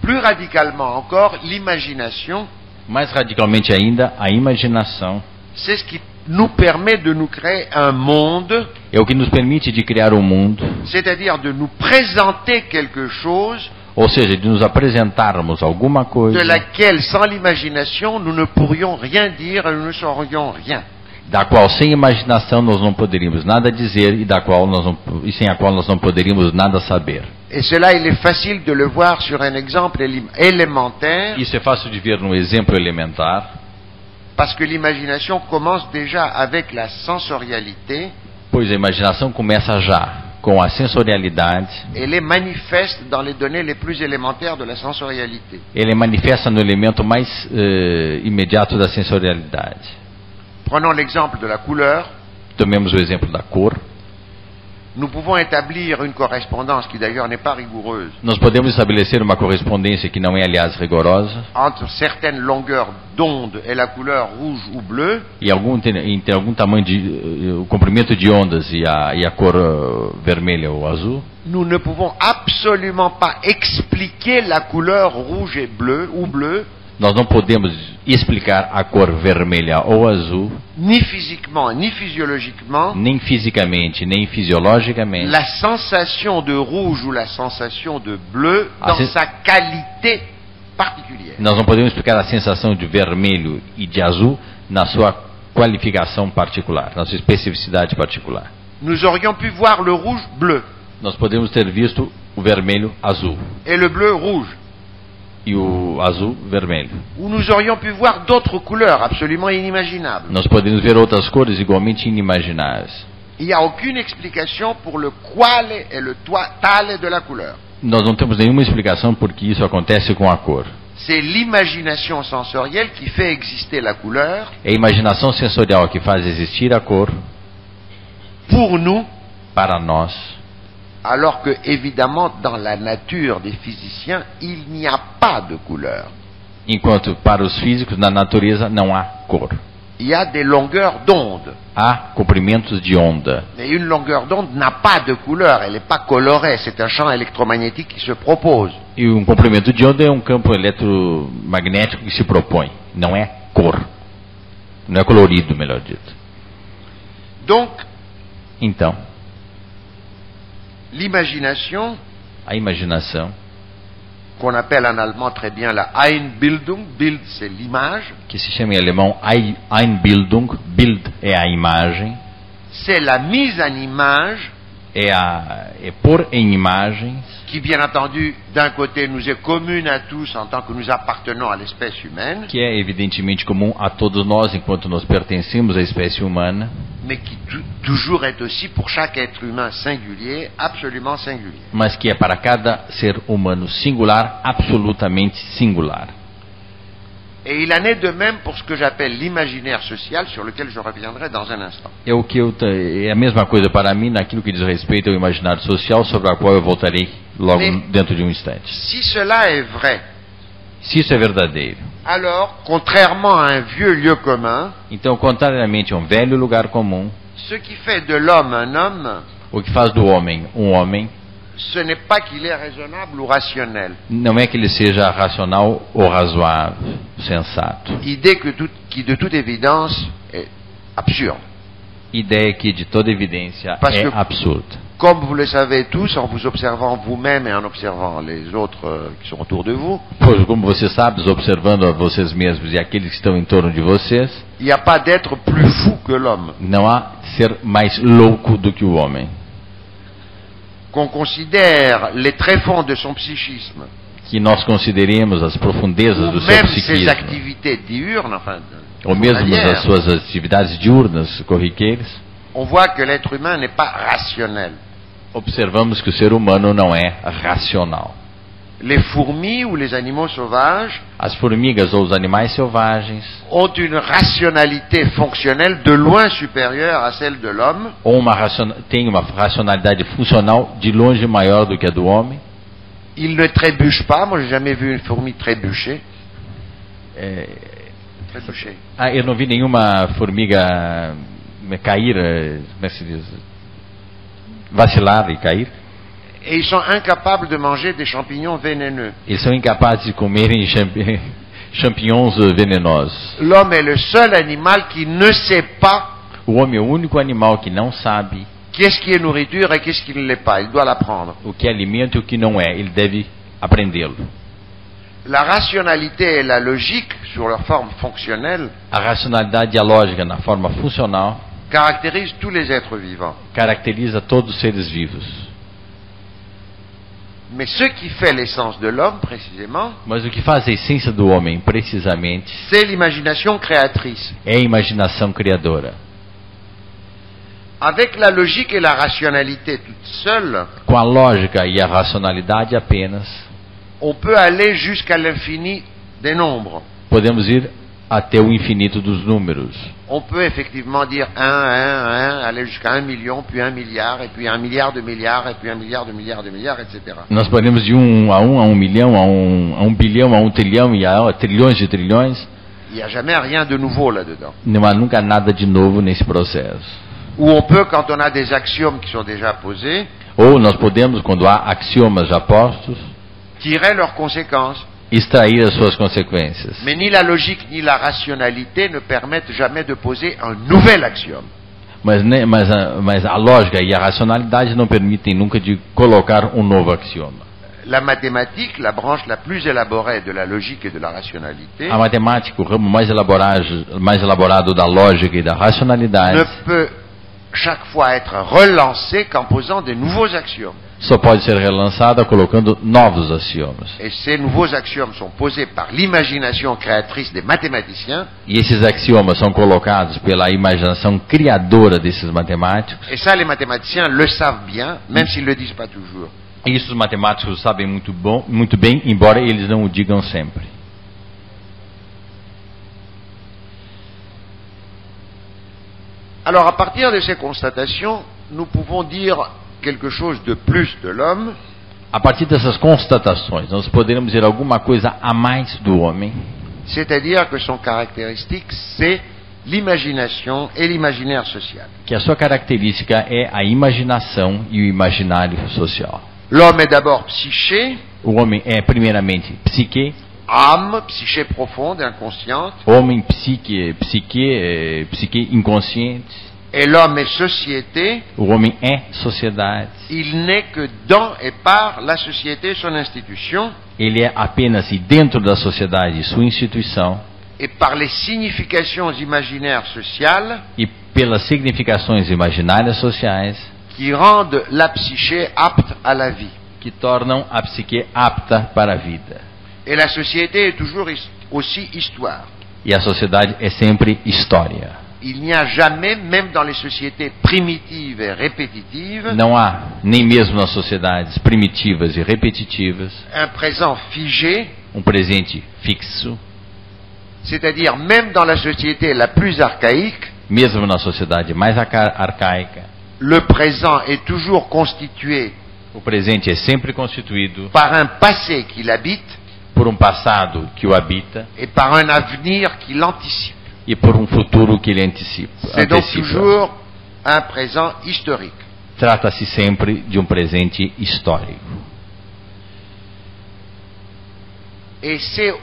Plus radicalement encore, l'imagination, Mais radicalmente ainda, a imaginação c'est ce qui nous permet de nous créer un monde, é o que nos permite de criar um mundo, c'est-à-dire de nous présenter quelque chose ou seja, de nos apresentarmos alguma coisa de laquelle, sans l'imagination, nous ne pourrions rien dire et nous ne saurions rien. da qual sem imaginação nós não poderíamos nada dizer e sem a qual nós não poderíamos nada saber. Et cela, il est facile de le voir sur un exemple élémentaire, Isso é fácil de ver num exemplo elementar, parce que l'imagination commence déjà avec la sensorialité. pois a imaginação começa já com a sensorialidade. Elle est manifeste dans les données les plus élémentaires de la sensorialité. Ele manifesta no elemento mais imediato da sensorialidade. Prenons l'exemple de la couleur. Tomemos o exemplo da cor. Nous pouvons établir une correspondance qui d'ailleurs n'est pas rigoureuse Nós podemos estabelecer uma correspondência que não é, aliás, rigorosa, entre certaines longueurs d'onde et la couleur rouge ou bleue, e entre algum tamanho o comprimento de ondas e a cor vermelha ou azul. nous ne pouvons absolument pas expliquer la couleur rouge et bleue ou bleue, Nós não podemos explicar a cor vermelha ou azul, ni physiquement, ni physiologiquement, nem fisicamente, nem fisiologicamente, la sensation de rouge ou la sensation de bleu dans c'est- sa qualité particulière. nós não podemos explicar a sensação de vermelho e de azul na sua qualificação particular, na sua especificidade particular. Nous aurions pu voir le rouge bleu Nós podemos ter visto o vermelho azul et le bleu rouge, e o azul vermelho. ou nous aurions pu voir d'autres couleurs absolument inimaginables. Nós podemos ver outras cores igualmente inimagináveis. Il n'y a aucune explication pour le quale et le tale de la couleur. Nós não temos nenhuma explicação por que isso acontece com a cor. C'est l'imagination sensorielle qui fait exister la couleur É a imaginação sensorial que faz existir a cor pour nous, para nós, alors que, évidemment, dans la nature des physiciens, il n'y a pas de couleur. enquanto para os físicos, na natureza, não há cor. Il y a des longueurs d'onde. Há comprimentos de onda. Mais une longueur d'onde n'a pas de couleur, elle n'est pas colorée, c'est un champ électromagnétique qui se propose. E um comprimento de onda é um campo eletromagnético que se propõe. Não é cor. Não é colorido, melhor dito. Donc, Então, l'imagination, a imaginação, qu'on appelle en allemand très bien la Einbildung, Bild c'est l'image, que se chama em alemão Einbildung, Bild é a imagem, c'est la mise en image é pôr em imagens, qui bien entendu d'un côté nous est commune à tous en tant que nous appartenons à l'espèce humaine, que é evidentemente comum a todos nós enquanto nós pertencemos à espécie humana, mais qui toujours est aussi pour chaque être humain singulier, absolument singulier. mas que é para cada ser humano singular, absolutamente singular. Et il en est de même pour ce que j'appelle l'imaginaire social, sur lequel je reviendrai dans un instant. É a mesma coisa para mim naquilo que diz respeito ao imaginário social, sobre a qual eu voltarei logo dentro de um instante. Si cela est vrai, Se isso é verdadeiro, alors, contrairement à un vieux lieu commun, então, contrariamente a um velho lugar comum, ce qui fait de l'homme un homme, O que faz do homem um homem ce n'est pas qu'il est raisonnable ou rationnel. não é que ele seja racional ou razoável, sensato. Idée qui de toute évidence est absurde. Ideia que, de toda evidência, Parce é que- absurda. Comme vous le savez tous, en vous observant vous-même et en observant les autres qui sont autour de vous, Pois, como você sabe, observando a vocês mesmos e aqueles que estão em torno de vocês, il n'y a pas d'être plus fou que l'homme. não há ser mais louco do que o homem. Qu'on considère les tréfonds de son psychisme, Que nós consideremos as profundezas ou do seu même ses psiquismo, activités diurnes, enfin, ou mesmo journalières, as suas atividades diurnas, corriqueiras, on voit que l'être humain n'est pas rationnel. observamos que o ser humano não é racional. Les fourmis ou les animaux sauvages As formigas ou os animais selvagens ont une rationalité fonctionnelle de loin supérieure à celle de l'homme, têm uma racionalidade funcional de longe maior do que a do homem. ils ne trébuchent pas. Moi, j'ai jamais vu une fourmi trébucher. Trébucher. Eu não vi nenhuma formiga cair, como é que se diz? Vacilar e cair. Et ils sont incapables de manger des champignons vénéneux. Eles são incapazes de comerem champignons venenosos. L'homme est le seul animal qui ne sait pas O homem é o único animal que não sabe qu'est-ce qui est nourriture et qu'est-ce qui ne l'est pas. Il doit l'apprendre. o que é alimento e o que não é. Ele deve aprendê-lo. La rationalité et la logique, sur leur forme fonctionnelle, A racionalidade e a lógica, na forma funcional, caractérisent tous les êtres vivants. caracteriza todos os seres vivos. Mais ce qui fait l'essence de l'homme, précisément, Mas o que faz a essência do homem, precisamente, c'est l'imagination créatrice. é a imaginação criadora. Avec la logique et la rationalité toutes seules, Com a lógica e a racionalidade apenas, on peut aller jusqu'à l'infini des nombres. podemos ir até o infinito dos números. On peut effectivement dire 1, aller jusqu'à 1 million, puis 1 milliard, et puis 1 milliard de milliards, et puis 1 milliard de milliards de milliards, etc. Nós podemos de 1 a 1 milhão, a 1 bilhão, a 1 trilhão e a trilhões de trilhões. Il n'y a jamais rien de nouveau là-dedans. Não há nunca nada de novo nesse processo. Ou on peut, quand on a des axiomes qui sont déjà posés, Ou nós podemos, quando há axiomas já postos, tirer leurs conséquences. extrair as suas consequências. Mais ni la logique ni la rationalité ne permettent jamais de poser un nouvel axiome. Mas a lógica e a racionalidade não permitem nunca de colocar um novo axioma. La mathématique, la branche la plus élaborée de la logique et de la rationalité, A matemática, o ramo mais elaborado da lógica e da racionalidade, ne peut chaque fois être relancée qu'en posant de nouveaux axiomes. só pode ser relançada colocando novos axiomas. Et ces nouveaux axiomes sont posés par l'imagination créatrice des mathématiciens, E esses axiomas são colocados pela imaginação criadora desses matemáticos. et ça les mathématiciens le savent bien, même s'ils ne le disent pas toujours. E isso os matemáticos sabem muito bem, embora eles não o digam sempre. Alors à partir de ces constatations, nous pouvons dire quelque chose de plus de l'homme, A partir dessas constatações, nós poderemos dizer alguma coisa a mais do homem, c'est-à-dire que son caractéristique, c'est l'imagination et l'imaginaire social. que a sua característica é a imaginação e o imaginário social. L'homme est d'abord psyché, O homem é primeiramente psique, âme, psyché profonde, inconsciente, homem psique inconsciente. et l'homme est société. O homem é sociedade. Il n'est que dans et par la société, son institution, Ele é apenas e dentro da sociedade sua instituição et par les significations imaginaires sociales e pelas significações imaginárias sociais qui rendent la psyché apte à la vie. que tornam a psique apta para a vida. Et la société est toujours aussi histoire. E a sociedade é sempre história. Il n'y a jamais, même dans les sociétés primitives et répétitives, Não há, nem mesmo nas sociedades primitivas e repetitivas, un présent figé, presente fixo. c'est-à-dire même dans la société la plus archaïque, Mesmo na sociedade mais arcaica, le présent est toujours constitué o presente é sempre constituído par un passé qui l'habite por passado que o habita et par un avenir qui l'anticipe. e por futuro que ele antecipa. C'est donc toujours un présent historique. trata-se sempre de um presente histórico. Et c'est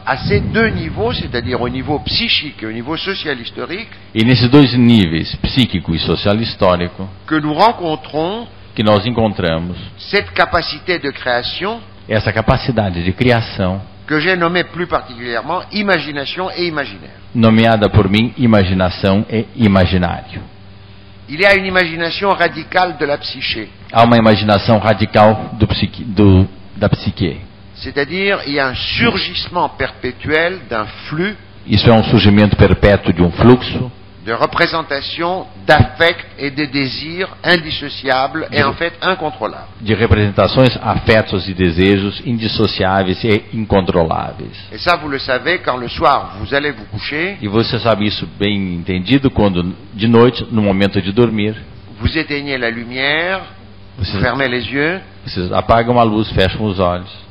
à ces deux niveaux, c'est-à-dire au niveau psychique et au niveau social historique, E nesses dois níveis, psíquico e social histórico, que nous rencontrons que nós encontramos cette capacité de création essa capacidade de criação, que j'ai nommée plus particulièrement imagination et imaginaire. nomeada por mim imaginação e imaginário. Il y a une imagination radicale de la psyché, Há uma imaginação radical da psique. c'est-à-dire il y a un surgissement perpétuel d'un flux Isso é um surgimento perpétuo de um fluxo de représentation, d'affects et de désirs indissociables et en fait incontrôlables. de representações, afetos e desejos indissociáveis e incontroláveis. Et ça, vous le savez, quand le soir vous allez vous coucher, E você sabe isso bem entendido quando, de noite, no momento de dormir, vous éteignez la lumière, vous vocês, fermez les yeux, vocês apagam a luz, fecham os olhos,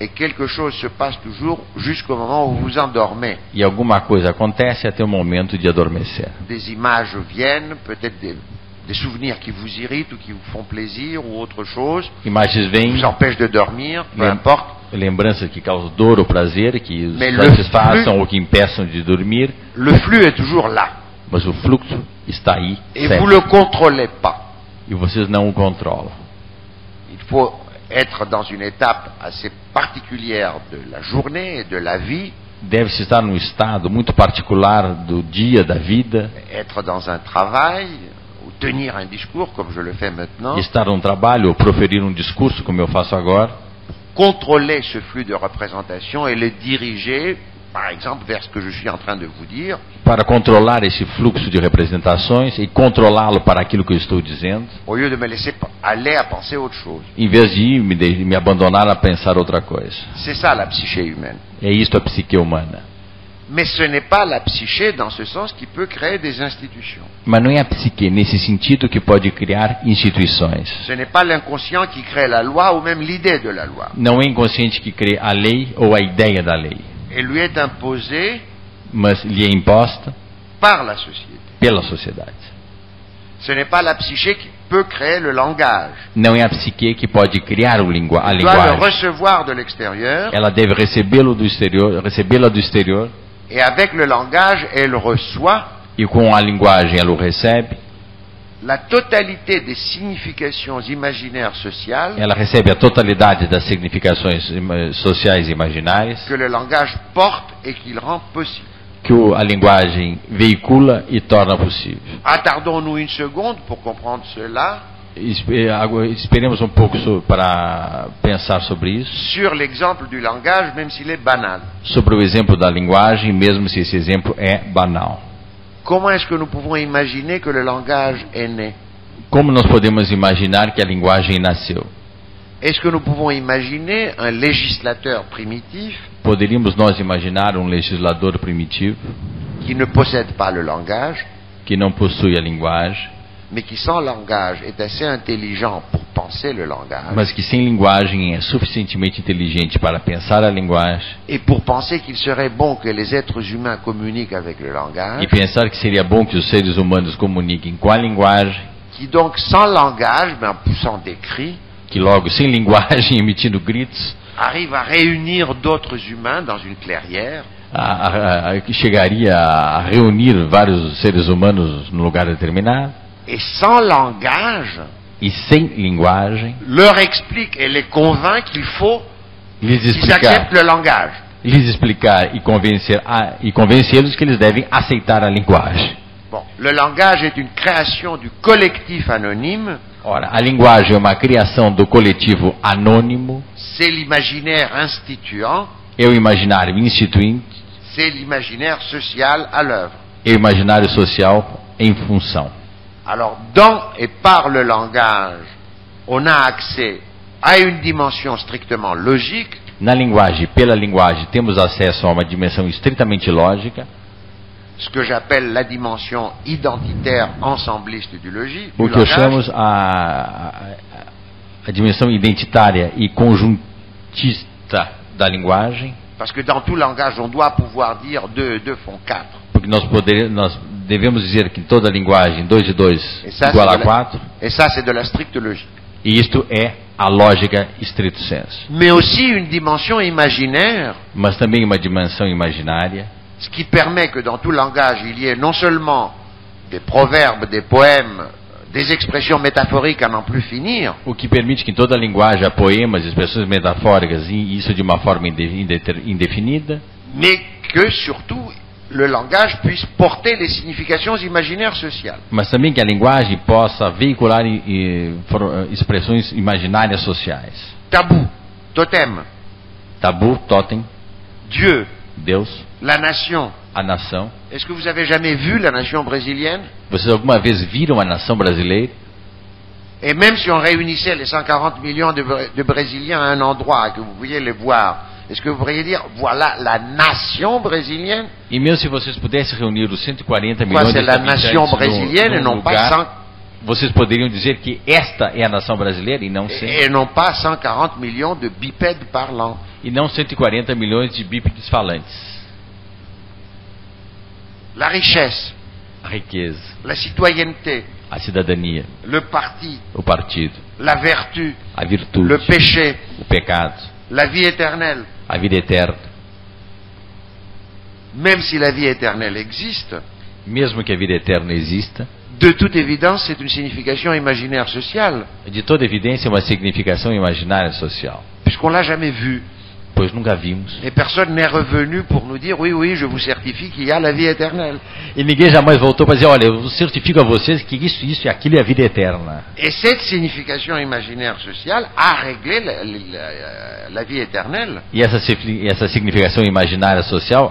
et quelque chose se passe toujours jusqu'au moment où vous endormez. e alguma coisa acontece até o momento de adormecer. Des images viennent, peut-être des souvenirs qui vous irritent ou qui vous font plaisir ou autre chose, Imagens vêm, vous empêchent de dormir, peu Lem- importe. lembranças que causam dor ou prazer, que os Mais le satisfaçam flux- ou que impeçam de dormir, Le flux est toujours là, mas o fluxo está aí et sempre, vous ne le contrôlez pas. e vocês não o controlam. Il faut être dans une étape assez particulière de la journée et de la vie, Deve-se estar num estado muito particular do dia, da vida, être dans un travail ou tenir un discours comme je le fais maintenant, estar num trabalho ou proferir um discurso, como eu faço agora, contrôler ce flux de représentation et le diriger, par exemple, vers ce que je suis en train de vous dire, para controlar esse fluxo de representações e controlá-lo para aquilo que eu estou dizendo, au lieu de me laisser aller à penser autre chose. em vez de me abandonar a pensar outra coisa. C'est ça la psyché humaine. É isto a psique humana. Mais ce n'est pas la psyché dans ce sens qui peut créer des institutions. Mas não é a psique nesse sentido que pode criar instituições. Ce n'est pas l'inconscient qui crée la loi ou même l'idée de la loi. Não é inconsciente que cria a lei ou a ideia da lei, Elle lui est imposée mas lhe é imposta par la société. pela sociedade. Ce n'est pas la psyché qui peut créer le langage. Não é a psique que pode criar a Elle doit le linguagem. recevoir de l'extérieur Ela deve recebê-la do exterior, et avec le langage, elle reçoit e com a linguagem ela o recebe. la totalité des significations imaginaires sociales Ela recebe a totalidade das significações sociais e imaginárias que le langage porte et qu'il rend possible. que a linguagem veicula e torna possível. Attardons-nous une seconde pour comprendre cela Esperemos um pouco para pensar sobre isso, sur l'exemple du langage, même s'il est banal. sobre o exemplo da linguagem, mesmo se esse exemplo é banal. Comment est-ce que nous pouvons imaginer que le langage est né? Como nós podemos imaginar que a linguagem nasceu? Est-ce que nous pouvons imaginer un législateur primitif Poderíamos nós imaginar um legislador primitivo qui ne possède pas le langage, que não possui a linguagem, mais qui sans langage est assez intelligent pour penser le langage, mas que sem linguagem é suficientemente inteligente para pensar a linguagem et pour penser qu'il serait bon que les êtres humains communiquent avec le langage, e pensar que seria bom que os seres humanos comuniquem com a linguagem, qui donc sans langage, mais en poussant des cris, que logo sem linguagem, emitindo gritos, arrive à réunir d'autres humains dans une clairière, que chegaria a reunir vários seres humanos num lugar determinado, et sans langage, e sem linguagem leur explique et les convainc qu'il faut lhes qu'ils explicar, acceptent le langage. e convencê-los que eles devem aceitar a linguagem. Bon, le langage est une création du collectif anonyme, Ora, a linguagem é uma criação do coletivo anônimo, c'est l'imaginaire instituant, é o imaginário instituinte, c'est l'imaginaire social à l'œuvre. é o imaginário social em função. Alors, dans et par le langage, on a accès à une dimension strictement logique, Na linguagem, pela linguagem, temos acesso a uma dimensão estritamente lógica, ce que j'appelle la dimension identitaire ensembliste du o que langage, chamamos a dimensão identitária e conjuntista da linguagem, parce que dans tout langage, on doit pouvoir dire 2 et 2 font 4. porque nós devemos dizer que em toda linguagem 2 e 2 Et ça, igual c'est a de 4, et ça, c'est de la stricte logique. e isto é a lógica stricto sensu. Mais aussi une dimension imaginaire, Mas também uma dimensão imaginária, ce qui permet que dans tout langage, il y ait non seulement des proverbes, des poèmes, des expressions métaphoriques à n'en plus finir, o que permite que em toda linguagem há poemas, expressões metafóricas, e isso de uma forma indefinida, mais que surtout le langage puisse porter les significations imaginaires sociales. mas também que a linguagem possa veicular expressões imaginárias sociais. Tabou, totem, Tabu, totem, Dieu, Deus, la nation. a nação. Est-ce que vous avez jamais vu la nation brésilienne? Vocês alguma vez viram a nação brasileira? Et même si on réunissait les 140 millions de Brésiliens à un endroit, que vous pouviez les voir, est-ce que vous pourriez dire, voilà la nation brésilienne? E mesmo se vocês pudessem reunir os 140 Quoi, milhões de c'est la habitantes nation brésilienne et num non pas lugar, vocês poderiam dizer que esta é a nação brasileira e não, et non pas 140 millions de bipèdes parlants. e não 140 milhões de bípedes falantes. La richesse, A riqueza, la citoyenneté, a cidadania, le parti, o partido, la vertu, a virtude, le péché, o pecado, la vie éternelle. a vida eterna. Même si la vie éternelle existe, Mesmo que a vida eterna exista, de toute évidence, c'est une signification imaginaire sociale, de toda evidência é uma significação imaginária social, puisqu'on l'a jamais vue. pois nunca vimos. Et personne n'est revenu pour nous dire, oui, oui, je vous certifie qu'il y a la vie éternelle. E ninguém jamais voltou para dizer, olha, eu certifico a vocês que isso e aquilo é a vida eterna. Et cette signification imaginaire sociale a réglé la vie éternelle. E essa significação imaginária social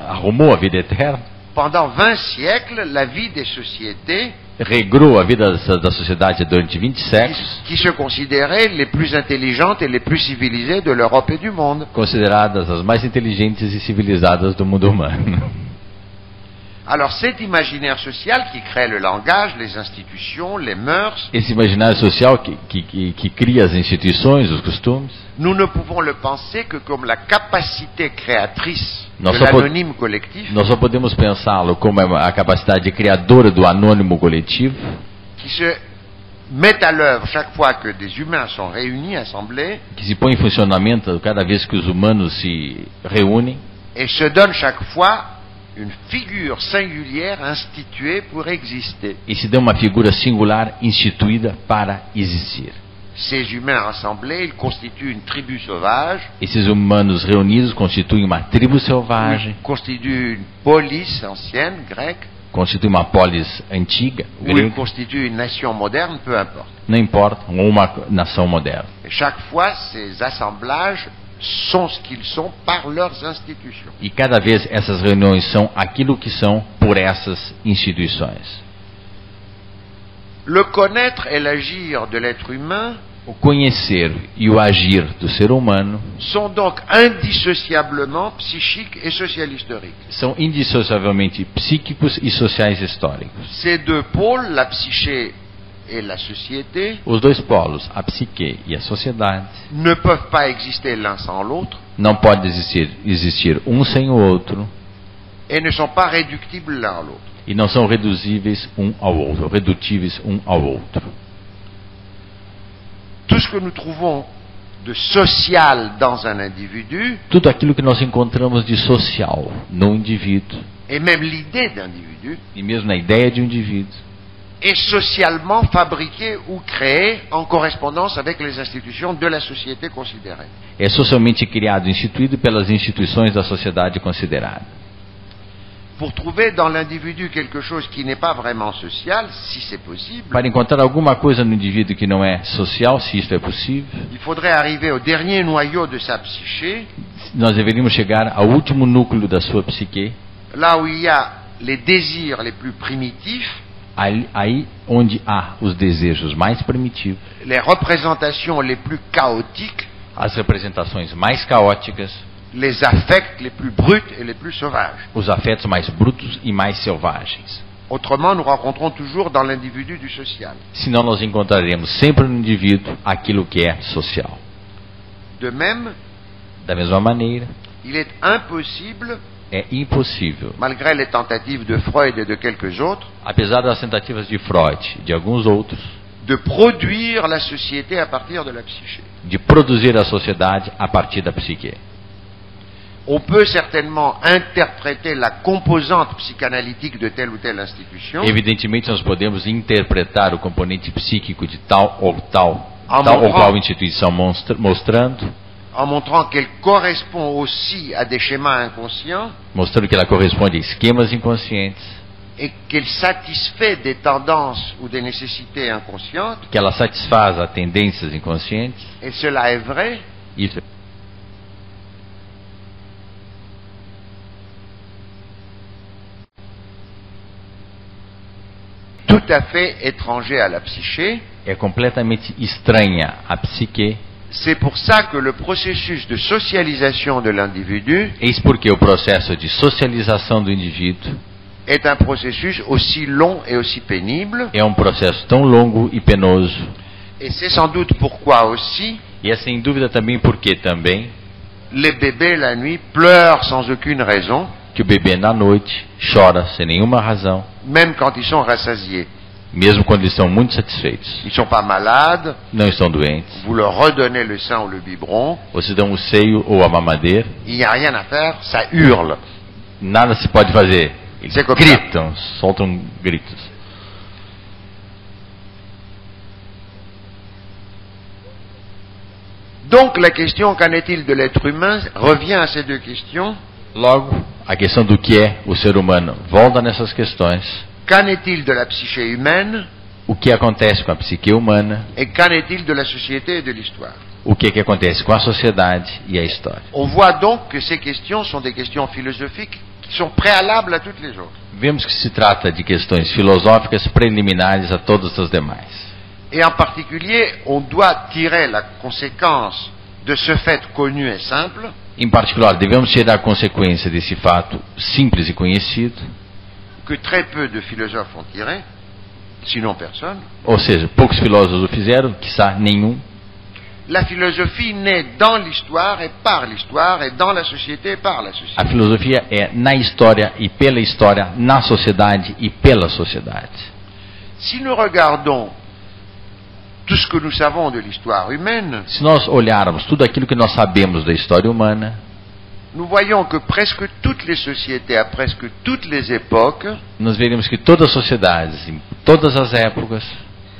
arrumou a vida eterna, Pendant 20 siècles, la vie des sociétés regrou a vida da sociedade durante 20 séculos, qui se considéraient les plus intelligentes et les plus civilisées de l'Europe et du monde. consideradas as mais inteligentes e civilizadas do mundo humano. Alors cet imaginaire social qui crée le langage, les institutions, les mœurs, Esse imaginário social que cria as instituições, os costumes, nous ne pouvons le penser que comme la capacité créatrice de Nós só l'anonyme collectif nós só podemos pensá-lo como a capacidade criadora do anônimo coletivo, qui se met à l'œuvre chaque fois que des humains sont réunis, assemblés, que se põe em funcionamento cada vez que os humanos se reúnem et se donne chaque fois une figure singulière instituée pour exister. e se dá uma figura singular instituída para existir. Ces humains rassemblés, ils constituent une tribu sauvage, Esses humanos reunidos constituem uma tribo selvagem, ils constituent une police ancienne, grecque, constituem uma polis antiga, ou ils grega, constituent une nation moderne, peu importe. não importa, ou uma nação moderna. Et chaque fois, ces assemblages sont ce qu'ils sont par leurs institutions. E cada vez essas reuniões são aquilo que são por essas instituições. Le connaître et l'agir de l'être humain O conhecer e o agir do ser humano sont donc indissociablement psychiques et social historiques. são indissociavelmente psíquicos e sociais históricos. Ces deux pôles, la psyché et la société, Os dois polos, a psique e a sociedade, ne peuvent pas exister l'un sans l'autre não pode existir um sem o outro et ne sont pas réductibles l'un à l'autre. e não são redutíveis um ao outro. Tout ce que nous trouvons de social dans un individu, Tudo aquilo que nós encontramos de social no indivíduo, et même l'idée d'individu, e mesmo na ideia de um indivíduo, est socialement fabriqué ou créé en correspondance avec les institutions de la société considérée. é socialmente criado e instituído pelas instituições da sociedade considerada. Pour trouver dans l'individu quelque chose qui n'est pas vraiment social, si c'est possible, Para encontrar alguma coisa no indivíduo que não é social, se isto é possível, il faudrait arriver au dernier noyau de sa psyché, nós deveríamos chegar ao último núcleo da sua psique, là où il y a les désirs les plus primitifs, aí onde há os desejos mais primitivos, les représentations les plus chaotiques, as representações mais caóticas, les affects les plus bruts et les plus sauvages. os afetos mais brutos e mais selvagens. Autrement, nous rencontrons toujours dans l'individu du social. Senão nós encontraremos sempre no indivíduo aquilo que é social. De même, Da mesma maneira, il est impossible é impossível. malgré les tentatives de Freud et de quelques autres, Apesar das tentativas de Freud e de alguns outros, de produire la société à partir de la psyché. de produzir a sociedade a partir da psique. On peut certainement interpréter la composante psychanalytique de telle ou telle institution Evidentemente, nós podemos interpretar o componente psíquico de tal ou Ah, qual instituição mostrando en montrant qu'elle correspond aussi à des schémas inconscients que ela corresponde a esquemas inconscientes, et qu'elle satisfait des tendances ou des nécessités inconscientes, que ela satisfaz a tendências inconscientes. et cela est vrai, Isso tout à fait étranger à la psyché. é completamente estranha à psique. C'est pour ça que le processus de socialisation de l'individu Eis porque o processo de socialização do indivíduo est un processus aussi long et aussi pénible, é um processo tão longo e penoso. et c'est sans doute pourquoi aussi E é sem dúvida também porque também les bébés la nuit pleurent sans aucune raison, que o bebê na noite chora sem nenhuma razão, même quand ils sont rassasiés. mesmo quando eles estão muito satisfeitos. Ils ne sont pas malades, Não estão doentes. vous leur redonnez le sein ou le biberon, Ou se dão o seio ou a mamadeira, il n'y a rien à faire, ça hurle. nada se pode fazer. Eles C'est comme gritam, soltam gritos. Donc la question qu'en est-il de l'être humain revient à ces deux questions. Logo, a questão do que é o ser humano volta nessas questões. Qu'en est-il de la psyché humaine O que acontece com a psique humana, et qu'en est-il de la société et de l'histoire? o que acontece com a sociedade e a história. On voit donc que ces questions sont des questions philosophiques qui sont préalables à toutes les autres. Vemos que se trata de questões filosóficas preliminares a todas as demais. Et en particulier, on doit tirer la conséquence de ce fait connu et simple, Em particular, devemos tirar a consequência desse fato simples e conhecido, que très peu de philosophes ont tiré, sinon personne. ou seja, poucos filósofos o fizeram, quiçá nenhum. La philosophie naît dans l'histoire et par l'histoire et dans la société et par la société. A filosofia é na história e pela história, na sociedade e pela sociedade. Si nous regardons tout ce que nous savons de l'histoire humaine, Se nós olharmos tudo aquilo que nós sabemos da história humana, nous voyons que presque toutes les sociétés, à presque toutes les époques, nós veremos que todas as sociedades, em todas as épocas,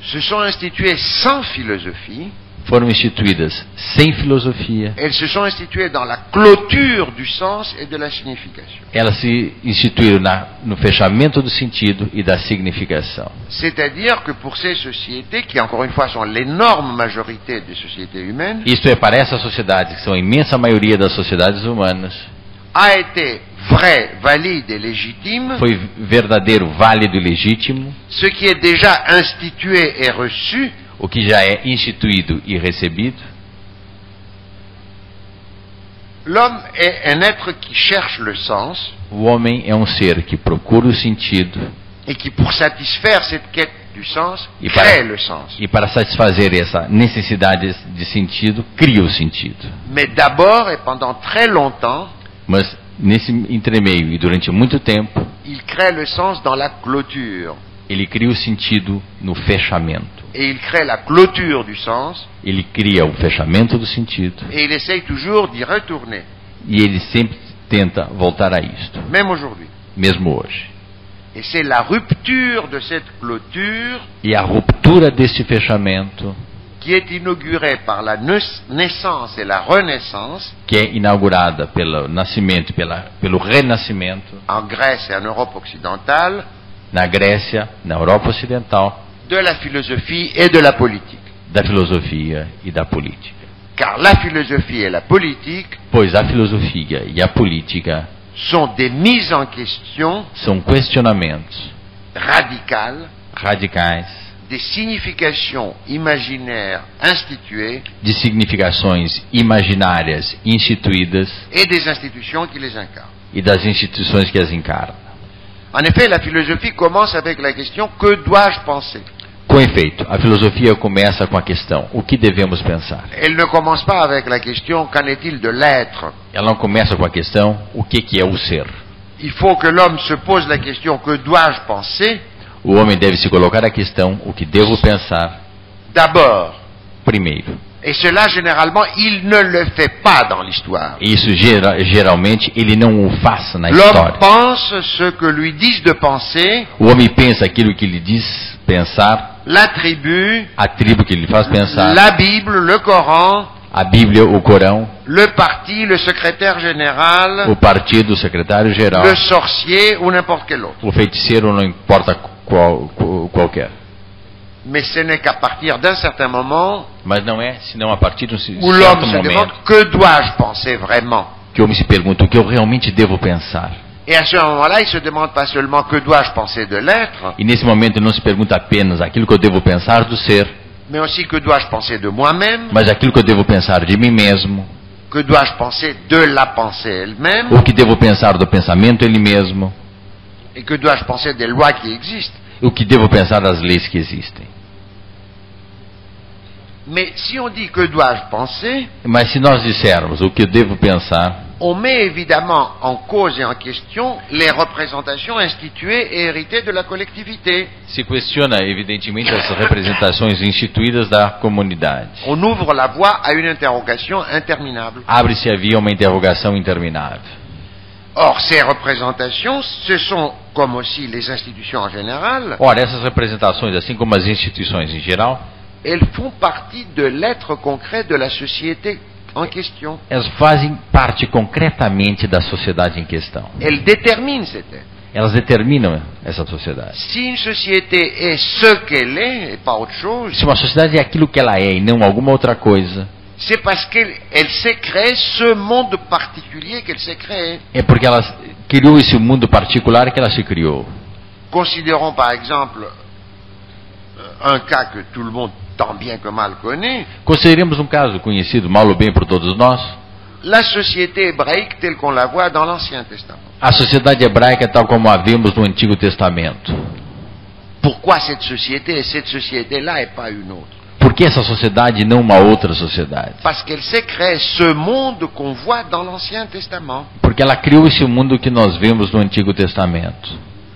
se sont instituées sans philosophie. foram instituídas sem filosofia. Elles se sont instituées dans la clôture du sens et de la signification. Elas se instituíram no fechamento do sentido e da significação. C'est-à-dire que pour ces sociétés, qui encore une fois sont l'énorme majorité des sociétés humaines, Isto é, para essas sociedades, que são a imensa maioria das sociedades humanas, a été vrai, valide et légitime foi verdadeiro, válido e legítimo, ce qui est déjà institué et reçu, o que já é instituído e recebido. l'homme est un être qui cherche le sens O homem é um ser que procura o sentido et qui, pour satisfaire cette quête du sens, E crée le sens. e para satisfazer essa necessidade de sentido, cria o sentido. Mais d'abord et pendant très longtemps, Mas nesse entremeio e durante muito tempo, il crée le sens dans la clôture. ele cria o sentido no fechamento. Et il crée la clôture du sens Ele cria o fechamento do sentido et il essaye toujours d'y retourner, e ele sempre tenta voltar a isto, même aujourd'hui. mesmo hoje. Et c'est la rupture de cette clôture E a ruptura deste fechamento, qui est inaugurée par la naissance et la renaissance que é inaugurada pelo nascimento, pelo renascimento, en Grèce et en Europe occidentale, na Grécia, na Europa Ocidental, de la philosophie et de la politique. da filosofia e da política. Car la philosophie et la politique Pois a filosofia e a política sont des mises en question são questionamentos radicales radicais des significations imaginaires instituées de significações imaginárias instituídas et des institutions qui les incarnent. e das instituições que as encarnam. En effet, la philosophie commence avec la question « Que dois-je penser ?» Com efeito, a filosofia começa com a questão: o que devemos pensar? Elle ne commence pas avec la question qu'en est-il de l'être. Ela não começa com a questão: o que é o ser? Il faut que l'homme se pose la question que dois-je penser O homem deve se colocar a questão: o que devo pensar? d'abord. Primeiro. Et cela, généralement, il ne le fait pas dans l'histoire. E isso geralmente ele não o faz na L'homme história. pense ce que lui disent de penser O homem pensa aquilo que lhe diz pensar, la tribu, a tribo que lhe faz pensar, la Bible, le Coran, a Bíblia, o Corão, le parti, le secrétaire général, o partido, o secretário-geral, le sorcier ou n'importe quel autre. o feiticeiro, não importa qualquer. Mais ce n'est qu'à partir d'un certain moment Mas não é senão a partir de um où certo l'homme se demande momento que dois-je penser vraiment. que o homem se pergunta: o que eu realmente devo pensar? Et à ce moment-là, il se demande pas seulement que dois-je penser de l'être, E nesse momento ele não se pergunta apenas aquilo que eu devo pensar do ser, mais aussi que dois-je penser de moi-même, mas aquilo que eu devo pensar de mim mesmo, que dois-je penser de la pensée elle-même, o que devo pensar do pensamento ele mesmo, et que dois-je penser des lois qui existent. o que devo pensar das leis que existem. Mais si on dit que dois-je penser, Mas se nós dissermos o que eu devo pensar, on met évidemment en cause et en question les représentations instituées et héritées de la collectivité. se questiona evidentemente as representações instituídas da comunidade. On ouvre la voie à une interrogation interminable. Abre-se a via a uma interrogação interminável. Or, ces représentations, ce sont, comme aussi les institutions en général, Ora, essas representações, assim como as instituições em geral, elles font partie de l'être concret de la société en question. elas fazem parte concretamente da sociedade em questão. Elles déterminent cet être. Elas determinam essa sociedade. Si une société est ce qu'elle est, et pas autre chose, Se uma sociedade é aquilo que ela é e não alguma outra coisa, c'est parce qu'elle s'est créée ce monde particulier qu'elle s'est créé. é porque ela criou esse mundo particular que ela se criou. Considérons par exemple un cas que tout le monde tant bien que mal connaît, Consideremos um caso conhecido mal ou bem por todos nós: la société hébraïque telle qu'on la voit dans l'Ancien Testament. a sociedade hebraica tal como a vimos no Antigo Testamento. Pourquoi cette société et cette société-là et pas une autre? Por que essa sociedade e não uma outra sociedade? Parce qu'elle s'est créée ce monde qu'on voit dans l'Ancien Testament. Porque ela criou esse mundo que nós vemos no Antigo Testamento.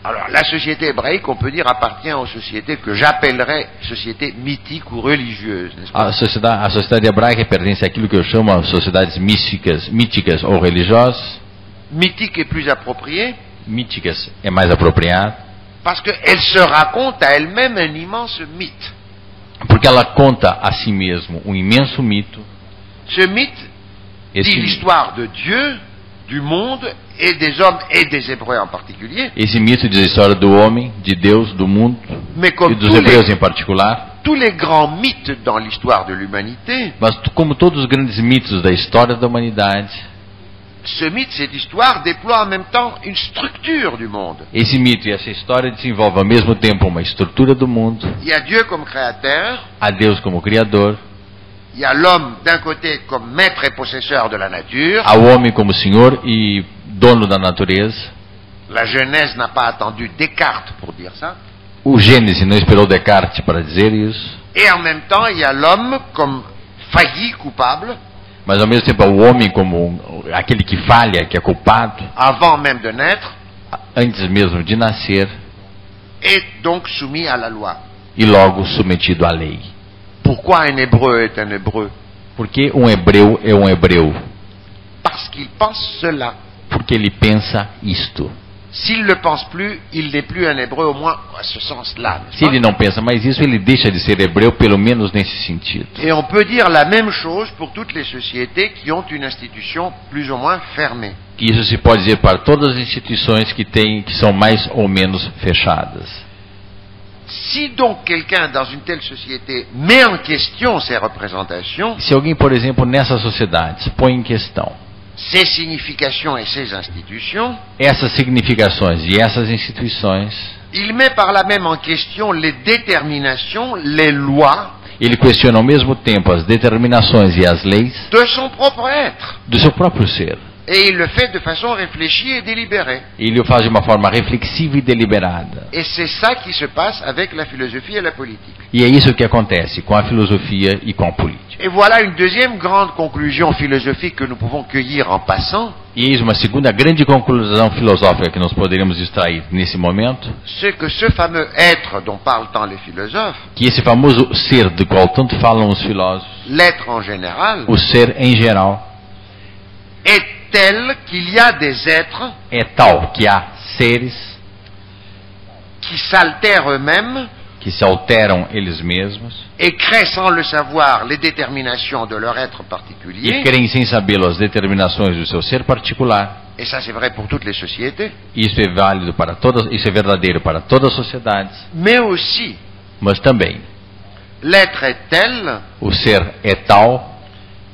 Alors, la société hébraïque, on peut dire, appartient aux sociétés que j'appellerais sociétés mythiques ou religieuses, n'est-ce pas? A sociedade hebraica pertence àquilo que eu chamo de sociedades míticas ou religiosas. Mythique est plus approprié, Míticas é mais apropriado, parce qu'elle se raconte à elle-même un immense mythe. porque ela conta a si mesmo um imenso mito. Ce mythe Esse, dit l'histoire de Dieu, du monde et des hommes et des Hébreux en particulier, esse mito diz a história do homem, de Deus, do mundo mais e comme dos tous hebreus les, em particular. tous les grands mythes dans l'histoire de l'humanité, Mas como todos os grandes mitos da história da humanidade, ce mythe, cette histoire déploie en même temps une structure du monde. esse mito e essa história desenvolvem ao mesmo tempo uma estrutura do mundo, Il y a Dieu comme créateur, a Deus como Criador, il y a l'homme d'un côté comme maître et possesseur de la nature. ao homem como Senhor e dono da natureza. La Genèse n'a pas attendu Descartes pour dire ça. O Gênesis não esperou Descartes para dizer isso, Et en même temps, il y a l'homme comme failli, coupable, mas ao mesmo tempo o homem como aquele que falha, que é culpado, avant même de naître, antes mesmo de nascer, et donc soumis à la loi. e logo submetido à lei. Pourquoi un Hébreu est un Hébreu? Porque um hebreu é um hebreu? Parce qu'il pense cela. Porque ele pensa isto. S'il ne le pense plus, il n'est plus un Hébreu, au moins à ce sens-là. n'est-ce Se pas? ele não pensa mais isso, ele deixa de ser hebreu, pelo menos nesse sentido. Et on peut dire la même chose pour toutes les sociétés qui ont une institution plus ou moins fermée. Que isso se pode dizer para todas as instituições que são mais ou menos fechadas. Si donc quelqu'un dans une telle société met en question ces représentations, Se alguém, por exemplo, nessa sociedade põe em questão ses significations et ses institutions, essas significações e essas instituições, il met par là même en question les déterminations, les lois ele questiona ao mesmo tempo as determinações e as leis de son propre être. do seu próprio ser. Et il le fait de façon réfléchie et délibérée. Ele o faz de uma forma reflexiva e deliberada. Et c'est ça qui se passe avec la philosophie et la politique. E é isso que acontece com a filosofia e com a política. Et voilà une deuxième grande conclusion philosophique que nous pouvons cueillir en passant. E eis uma segunda grande conclusão filosófica que nós poderíamos extrair nesse momento, C'est que ce fameux être dont parlent tant les philosophes, que esse famoso ser do qual tanto falam os filósofos, l'être en général, o ser em geral, est tel qu'il y a des êtres é tal que há seres qui s'altèrent eux-mêmes que se alteram eles mesmos et créent sans le savoir les déterminations de leur être e particulier. creem sem sabê-lo as determinações do seu ser particular. Et ça c'est vrai pour toutes les sociétés. Isso é válido para todas, isso é verdadeiro para todas as sociedades, Mais aussi, mas também l'être est tel o ser é tal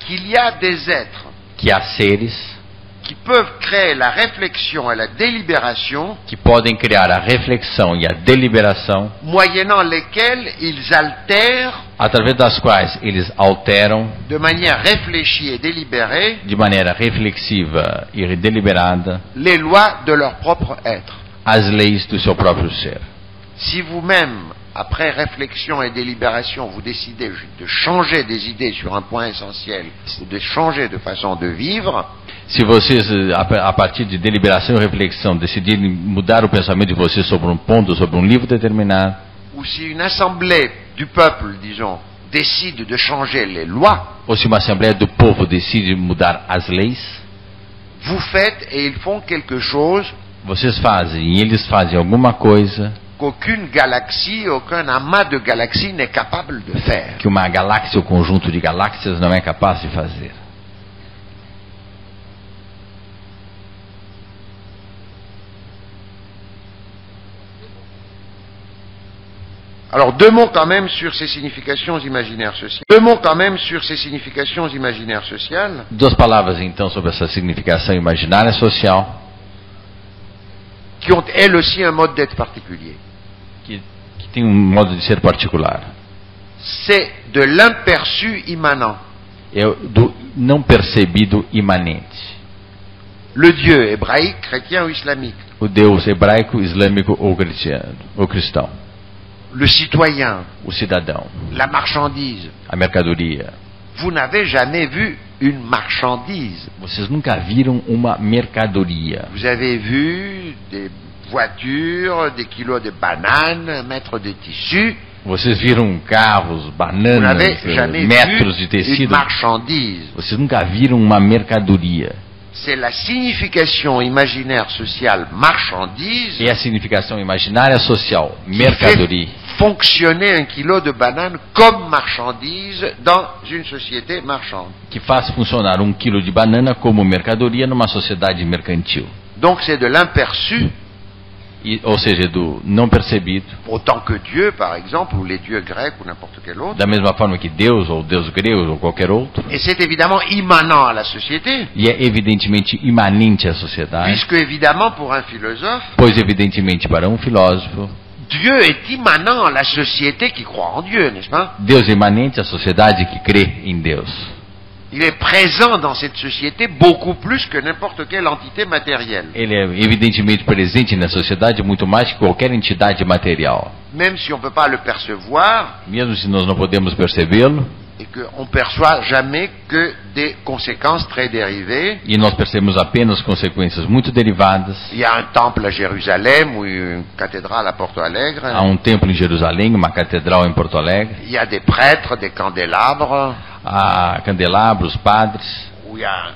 qu'il y a des êtres que há seres qui peuvent créer la réflexion et la délibération, que podem criar a reflexão e a deliberação, moyennant lesquelles ils altèrent através das quais eles alteram de manière réfléchie et délibérée de maneira reflexiva e deliberada les lois de leur propre être. as leis do seu próprio ser. Si vous-même, après réflexion et délibération, vous décidez de changer des idées sur un point essentiel, ou de changer de façon de vivre, Se vocês, a partir de deliberação e reflexão, decidirem mudar o pensamento de vocês sobre um ponto, sobre um livro determinado, ou si une assemblée du peuple, disons, décide de changer les lois, ou se uma assembleia do povo decide mudar as leis, vous faites et ils font quelque chose vocês fazem e eles fazem alguma coisa qu'aucune galaxie, aucun amas de galaxies n'est capable de faire. que uma galáxia ou conjunto de galáxias não é capaz de fazer. Alors deux mots quand même sur ces significations imaginaires sociales. Deux mots quand même sur ces significations imaginaires sociales. Duas palavras então sobre essa significação imaginária social, Qui ont elles aussi un mode d'être particulier. que tem modo de ser particular. C'est de l'imperçu immanent. É do não percebido imanente. Le Dieu hébraïque, chrétien ou islamique. O Deus hebraico, islâmico ou cristão. Le citoyen, O cidadão, la marchandise. a mercadoria. Vous n'avez jamais vu une marchandise. Vocês nunca viram uma mercadoria. Vous avez vu des voitures, des kilos de bananes, un mètre de tissu. Vocês viram carros, Vous bananas, n'avez jamais metros de vu une tecido. marchandise. Vocês nunca viram uma mercadoria. C'est la signification imaginaire sociale marchandise É a significação imaginária social, qui mercadoria, fait fonctionner un kilo de banane comme marchandise dans une société marchande. que faz funcionar 1 quilo de banana como mercadoria numa sociedade mercantil. Donc c'est de l'imperçu, Ou seja, do não percebido, autant que Dieu par exemple, ou les dieux grecs ou n'importe quel autre. da mesma forma que Deus, ou Deus grego, ou qualquer outro. Et c'est évidemment immanent à la société, E é evidentemente imanente à sociedade, puisque évidemment pour un philosophe, pois evidentemente para um filósofo, Dieu est immanent à la société qui croit en Dieu, n'est-ce pas? Deus é imanente à sociedade que crê em Deus. Il est présent dans cette société beaucoup plus que n'importe quelle entité matérielle. Ele é evidentemente presente na sociedade muito mais que qualquer entidade material. Même si on ne peut pas le percevoir, Mesmo se nós não podemos percebê-lo, et qu'on ne perçoit jamais que des conséquences très dérivées. e nós percebemos apenas consequências muito derivadas. Il y a un temple à Jérusalem ou une cathédrale à Porto Alegre. Há um templo em Jerusalém, uma catedral em Porto Alegre, Il y a des prêtres, des candélabres, há candelabros, padres, où il y a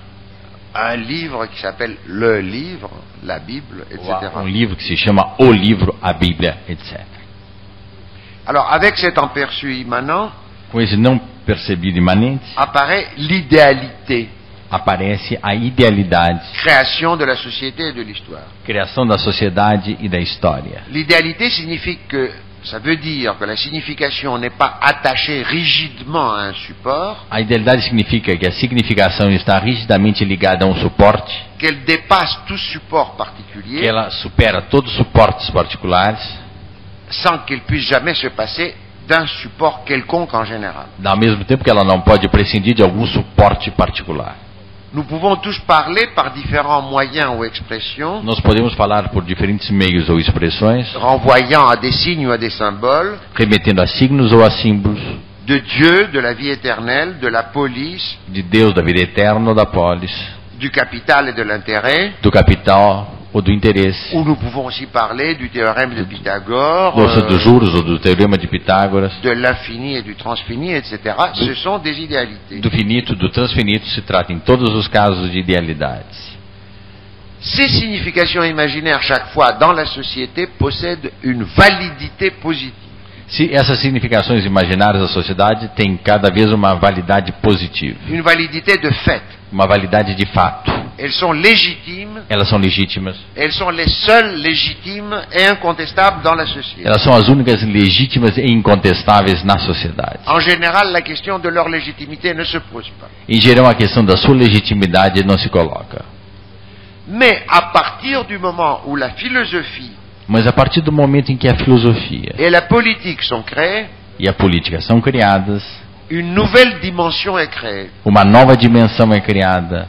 un livre qui s'appelle Le Livre, la Bible, etc. há um livro que se chama O Livro, a Bíblia, etc. Alors, avec cet aperçu immanent, Com esse não percebido imanente, apparaît l'idéalité, aparece a idealidade, création de la société et de l'histoire. criação da sociedade e da história. L'idéalité signifie que, ça veut dire que la signification n'est pas attachée rigidement à un support, A idealidade significa que a significação está rigidamente ligada a um suporte, qu'elle dépasse tout support que particulier, ela supera todos os suportes particulares, sans qu'elle puisse jamais se passer d'un support quelconque en général. ao mesmo tempo que ela não pode prescindir de algum suporte particular. Nous pouvons tous parler par différents moyens ou expressions, Nós podemos falar por diferentes meios ou expressões, renvoyant à des signes ou à des symboles, remetendo a signos ou a símbolos de Dieu, de la vie éternelle, de la police, de Deus, da vida eterna ou da polis, du capital et de l'intérêt, do capital ou do interesse, ou nous pouvons aussi parler du théorème de Pythagore, dos juros ou do teorema de Pitágoras, de l'infini et du transfini, etc. Ce sont des idéalités. do finito, do transfinito, se trata em todos os casos de idealidades. Ces significations imaginaires, chaque fois dans la société, possèdent une validité positive. Se essas significações imaginárias da sociedade têm cada vez uma validade positiva, Une validité de fait. uma validade de fato. Elles sont légitimes, Elas são legítimas, elles sont les seules légitimes et incontestables dans la société. elas são as únicas legítimas e incontestáveis na sociedade. En général, la question de leur légitimité ne se pose pas. Em geral, a questão da sua legitimidade não se coloca. Mais à partir du moment où la philosophie Mas a partir do momento em que a filosofia et la politique sont créées, e a política são criadas, une nouvelle dimension est créée. uma nova dimensão é criada,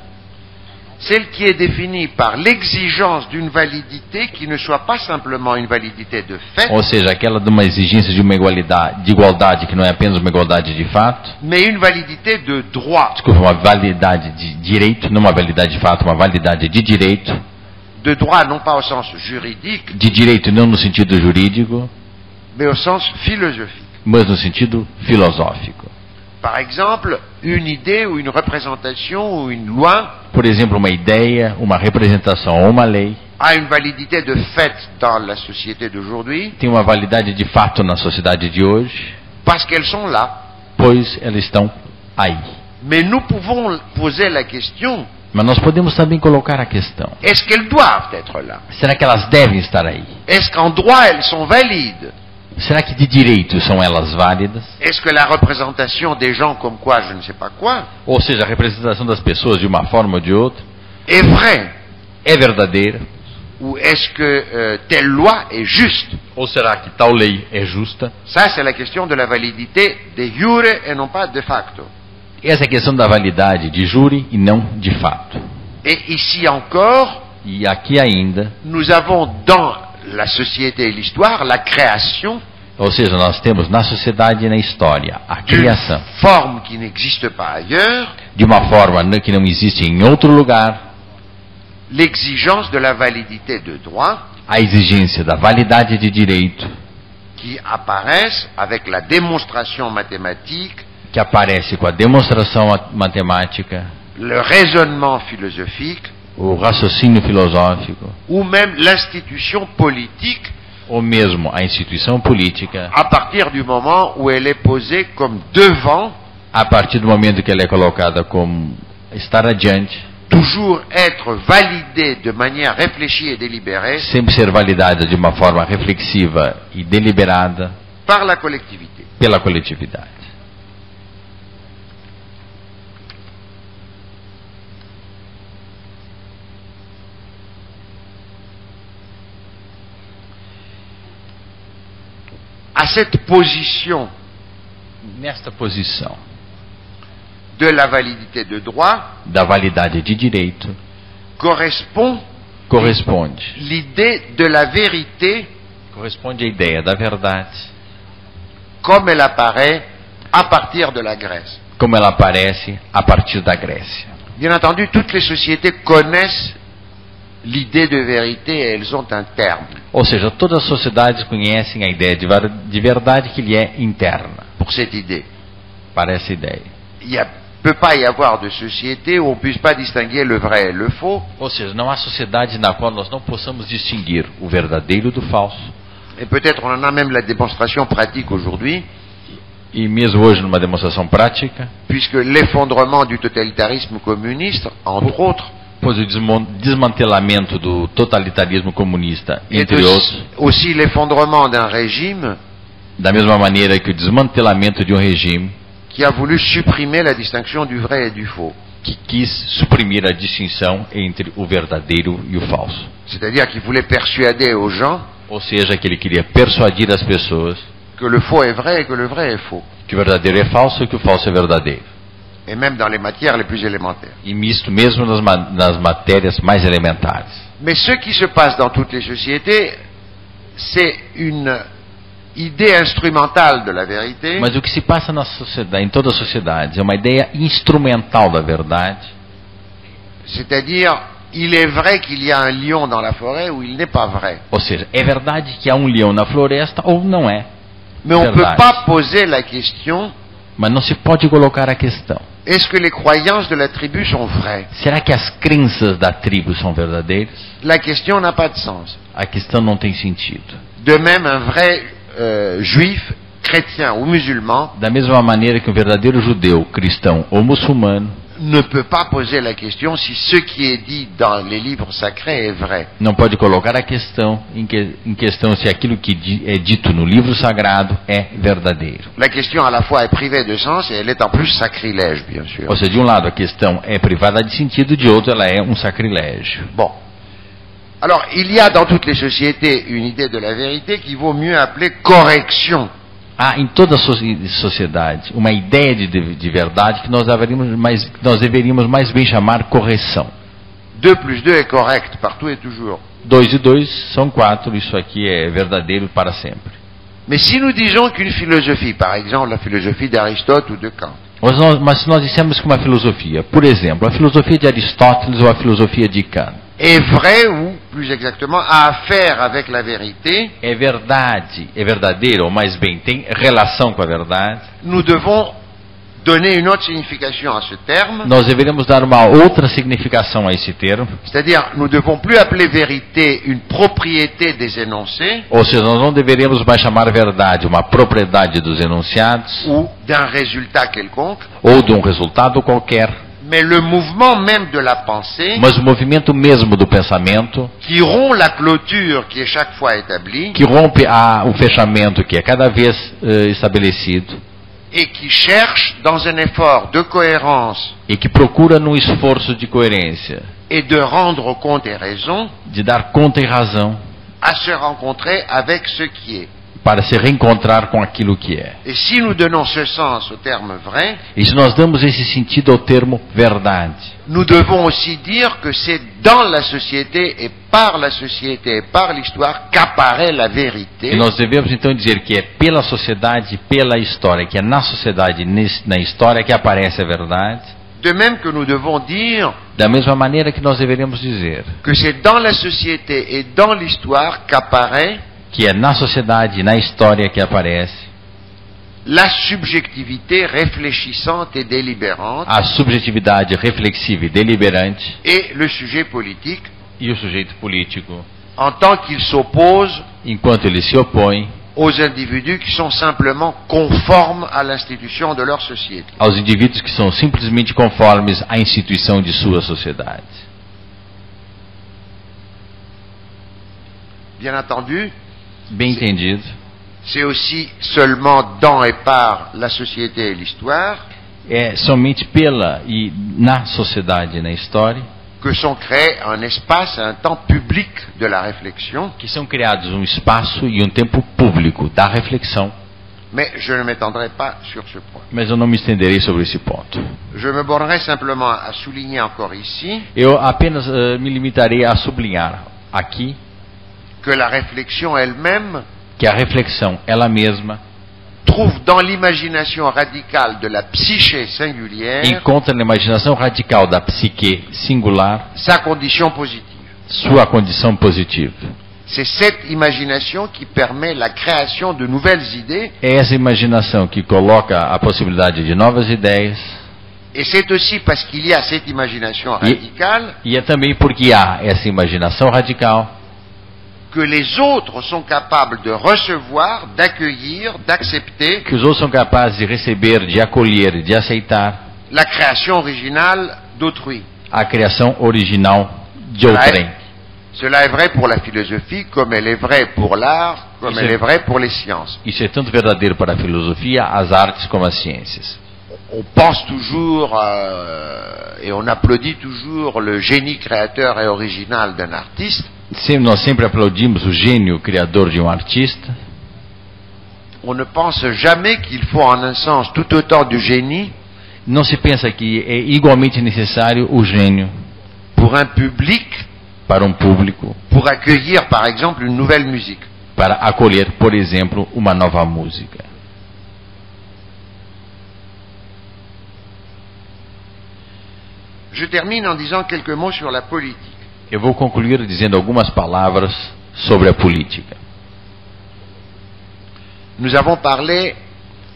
Celle qui est définie par l'exigence d'une validité qui ne soit pas simplement une validité de fait, ou seja, aquela de uma exigência de uma igualdade que não é apenas uma igualdade de fato, mais une validité de droit. desculpa, uma validade de direito, não uma validade de fato, uma validade de direito, De droit non pas au sens juridique, de direito não no sentido jurídico, mais au sens philosophique. mas no sentido filosófico. Par exemple, une idée ou une représentation ou une loi Por exemplo, uma ideia, uma representação ou uma lei a une validité de fait dans la société d'aujourd'hui tem uma validade de fato na sociedade de hoje, parce qu'elles sont là. pois elas estão aí. Mais nous pouvons poser la question, Mas nós podemos também colocar a questão: est-ce qu'elles doivent être là? será que elas devem estar aí? Est-ce qu'en droit elles sont valides? Será que de direito são elas válidas? Est-ce que la représentation des gens comme quoi je ne sais pas quoi Ou seja, a representação das pessoas de uma forma ou de outra est vraie? é verdadeira? Ou est-ce que telle loi est juste? Ou será que tal lei é justa? Ça, c'est la question de la validité de jure et non pas de facto. Essa é a questão da validade de júri e não de fato. Et ici encore, E aqui ainda, nous avons dans la société et l'histoire la création ou seja, nós temos na sociedade e na história a d'une criação forme qui n'existe pas ailleurs, de uma forma que não existe em outro lugar, l'exigence de la validité de droit a exigência da validade de direito qui apparaissent avec la démonstration mathématique, que aparece com a demonstração matemática, le raisonnement philosophique o raciocínio filosófico, ou même l'institution politique ou mesmo a instituição política, à partir du moment où elle est posée comme devant a partir do momento que ela é colocada como estar adiante, toujours être validée de manière réfléchie et délibérée sempre ser validada de uma forma reflexiva e deliberada par la collectivité. pela coletividade. À cette position Nesta posição de la validité de droit da validade de direito corresponde l'idée de la vérité a ideia da verdade, comme elle apparaît à partir de la Grèce. como ela aparece a partir da Grécia. Bien entendu, toutes les sociétés connaissent l'idée de vérité et elles ont un terme Ou seja, todas as sociedades conhecem a ideia de verdade que lhe é interna pour cette idée. para essa ideia. Il ne peut pas y avoir de société où on ne puisse pas distinguer le vrai et le faux. Ou seja, não há sociedade na qual nós não possamos distinguir o verdadeiro do falso. Et peut-être on en a même la démonstration pratique aujourd'hui, E mesmo hoje, numa demonstração prática, puisque l'effondrement du totalitarisme communiste, entre autres, pois o desmantelamento do totalitarismo comunista, est entre outros, aussi l'effondrement d'un régime da mesma maneira que o desmantelamento de um regime qui a voulu supprimer la distinction du vrai et du faux. que quis suprimir a distinção entre o verdadeiro e o falso. C'est-à-dire qu'il voulait persuader aux gens Ou seja, que ele queria persuadir as pessoas que le faux est vrai et que le vrai est faux. que o verdadeiro é falso e que o falso é verdadeiro. et même dans les matières les plus élémentaires. e misto mesmo nas matérias mais elementares. Mais ce qui se passe dans toutes les sociétés, c'est une idée instrumentale de la vérité, Mas o que se passa na sociedade, em toda a sociedade, é uma ideia instrumental da verdade. c'est-à-dire, il est vrai qu'il y a un lion dans la forêt ou il n'est pas vrai. Ou seja, é verdade que há um leão na floresta ou não é. Mais on ne Verdade. peut pas poser la question, Mas não se pode colocar a questão: est-ce que les croyances de la tribu sont vraies? será que as crenças da tribo são verdadeiras? La question n'a pas de sens. A questão não tem sentido. De même, un vrai juif, chrétien ou musulman Da mesma maneira que um verdadeiro judeu, cristão ou muçulmano ne peut pas poser la question si ce qui est dit dans les livres sacrés est vrai. não pode colocar a questão em questão se aquilo que é dito no livro sagrado é verdadeiro. La question à la fois est privée de sens et elle est en plus sacrilège, bien sûr. Ou seja, de um lado a questão é privada de sentido, de outro ela é um sacrilégio. Bon. Alors, il y a dans toutes les sociétés une idée de la vérité qu'il vaut mieux appeler correction. Há em toda a sociedade uma ideia de verdade que nós deveríamos mais bem chamar correção. 2 plus 2 est correct partout et toujours. 2 e 2 são 4, isso aqui é verdadeiro para sempre. Mais si nous disons qu'une philosophie, par exemple la philosophie d'Aristote ou de Kant, Mas se nós dissermos que uma filosofia, por exemplo, a filosofia de Aristóteles ou a filosofia de Kant, est vraie ou, plus exactement, a affaire avec la vérité, é verdade, é verdadeira, ou mais bem, tem relação com a verdade, nous devons donner une autre signification à ce terme, nós deveríamos dar uma outra significação a esse termo, c'est-à-dire nous ne devons plus appeler vérité une propriété des énoncés ou seja, nós não deveríamos mais chamar verdade uma propriedade dos enunciados, ou d'un résultat quelconque, ou de um resultado qualquer, mais le mouvement même de la pensée mas o movimento mesmo do pensamento, qui rompt la clôture qui est chaque fois établie que rompe o fechamento que é cada vez estabelecido, et qui cherche dans un effort de cohérence e que procura num esforço de coerência, et de rendre compte et raison de dar conta e razão, à se rencontrer avec ce qui est. para se reencontrar com aquilo que é. Et si nous donnons ce sens au terme vrai, E se nós damos esse sentido ao termo verdade, nous devons aussi dire que c'est dans la société et par l'histoire qu'apparaît la vérité. e nós devemos então dizer que é pela sociedade, pela história, que é na sociedade, na história que aparece a verdade, De même que nous devons dire da mesma maneira que nós deveríamos dizer que c'est dans la société et dans l'histoire qu'apparaît que é na sociedade e na história que aparece la subjectivité réfléchissante et délibérante a subjetividade reflexiva e deliberante et le sujet politique e o sujeito político, en tant qu'il s'oppose enquanto ele se opõe aux individus qui sont simplement conformes à l'institution de leur société. aos indivíduos que são simplesmente conformes à instituição de sua sociedade. Bien entendu, Bem entendido, c'est aussi seulement dans et par la société et l'histoire é somente pela e na sociedade e na história que sont créés un espace, un temps public de la réflexion, que são criados um espaço e um tempo público da reflexão, mais je ne m'étendrai pas sur ce point. mas eu não me estenderei sobre esse ponto. Je me bornerai simplement à souligner encore ici Eu apenas me limitarei a sublinhar aqui que la réflexion elle-même que a reflexão, ela mesma, trouve dans l'imagination radicale de la psyché singulière encontra na imaginação radical da psique singular sa condition positive. sua condição positiva. C'est cette imagination qui permet la création de nouvelles idées, É essa imaginação que coloca a possibilidade de novas ideias, et c'est aussi parce qu'il y a cette imagination radicale e é também porque há essa imaginação radical que les autres sont capables de recevoir, d'accueillir, d'accepter que os outros são capazes de receber, de acolher, de aceitar la création originale d'autrui. a criação original de outrem. Cela est vrai pour la philosophie, comme elle est vraie pour l'art, comme elle est vraie pour les sciences. Isso é tanto verdadeiro para a filosofia, as artes como as ciências. On pense toujours et on applaudit toujours le génie créateur et original d'un artiste. Nós sempre aplaudimos o gênio criador de um artista. On ne pense jamais qu'il faut en un sens tout autant de génie Não se pensa que é igualmente necessário o gênio pour un public, para um público, pour accueillir par exemple une nouvelle musique. para acolher, por exemplo, uma nova música. Je termine en disant quelques mots sur la politique. Eu vou concluir dizendo algumas palavras sobre a política. Nous avons parlé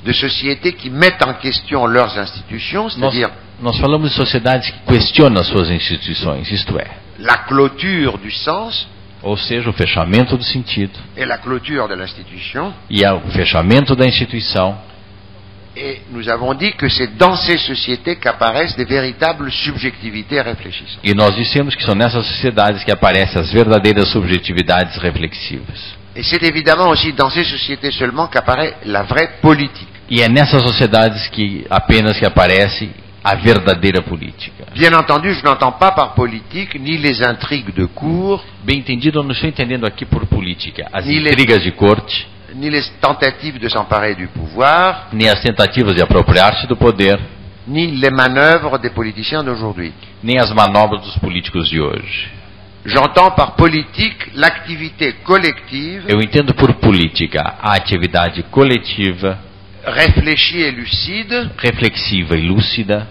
de sociétés qui mettent en question leurs institutions, c'est-à-dire Nós falamos de sociedades que questionam as suas instituições, isto é, la clôture du sens ou seja, o fechamento do sentido et la clôture de l'institution. e o fechamento da instituição. Et nous avons dit que c'est dans ces sociétés qu'apparaissent des véritables subjectivités réfléchissantes. E nós dissemos que são nessas sociedades que aparecem as verdadeiras subjetividades reflexivas. Et c'est évidemment aussi dans ces sociétés seulement qu'apparaît la vraie politique. E é nessas sociedades que apenas que aparece a verdadeira política. Bien entendu, je n'entends pas par politique ni les intrigues de cour, Bem entendido, eu não estou entendendo aqui por política as Ni les- intrigas de corte, ni les tentatives de s'emparer du pouvoir, nem as tentativas de apropriar-se do poder, ni les manœuvres des politiciens d'aujourd'hui. nem as manobras dos políticos de hoje. J'entends par politique l'activité collective, Eu entendo por política a atividade coletiva, réfléchie et lucide, reflexiva e lúcida,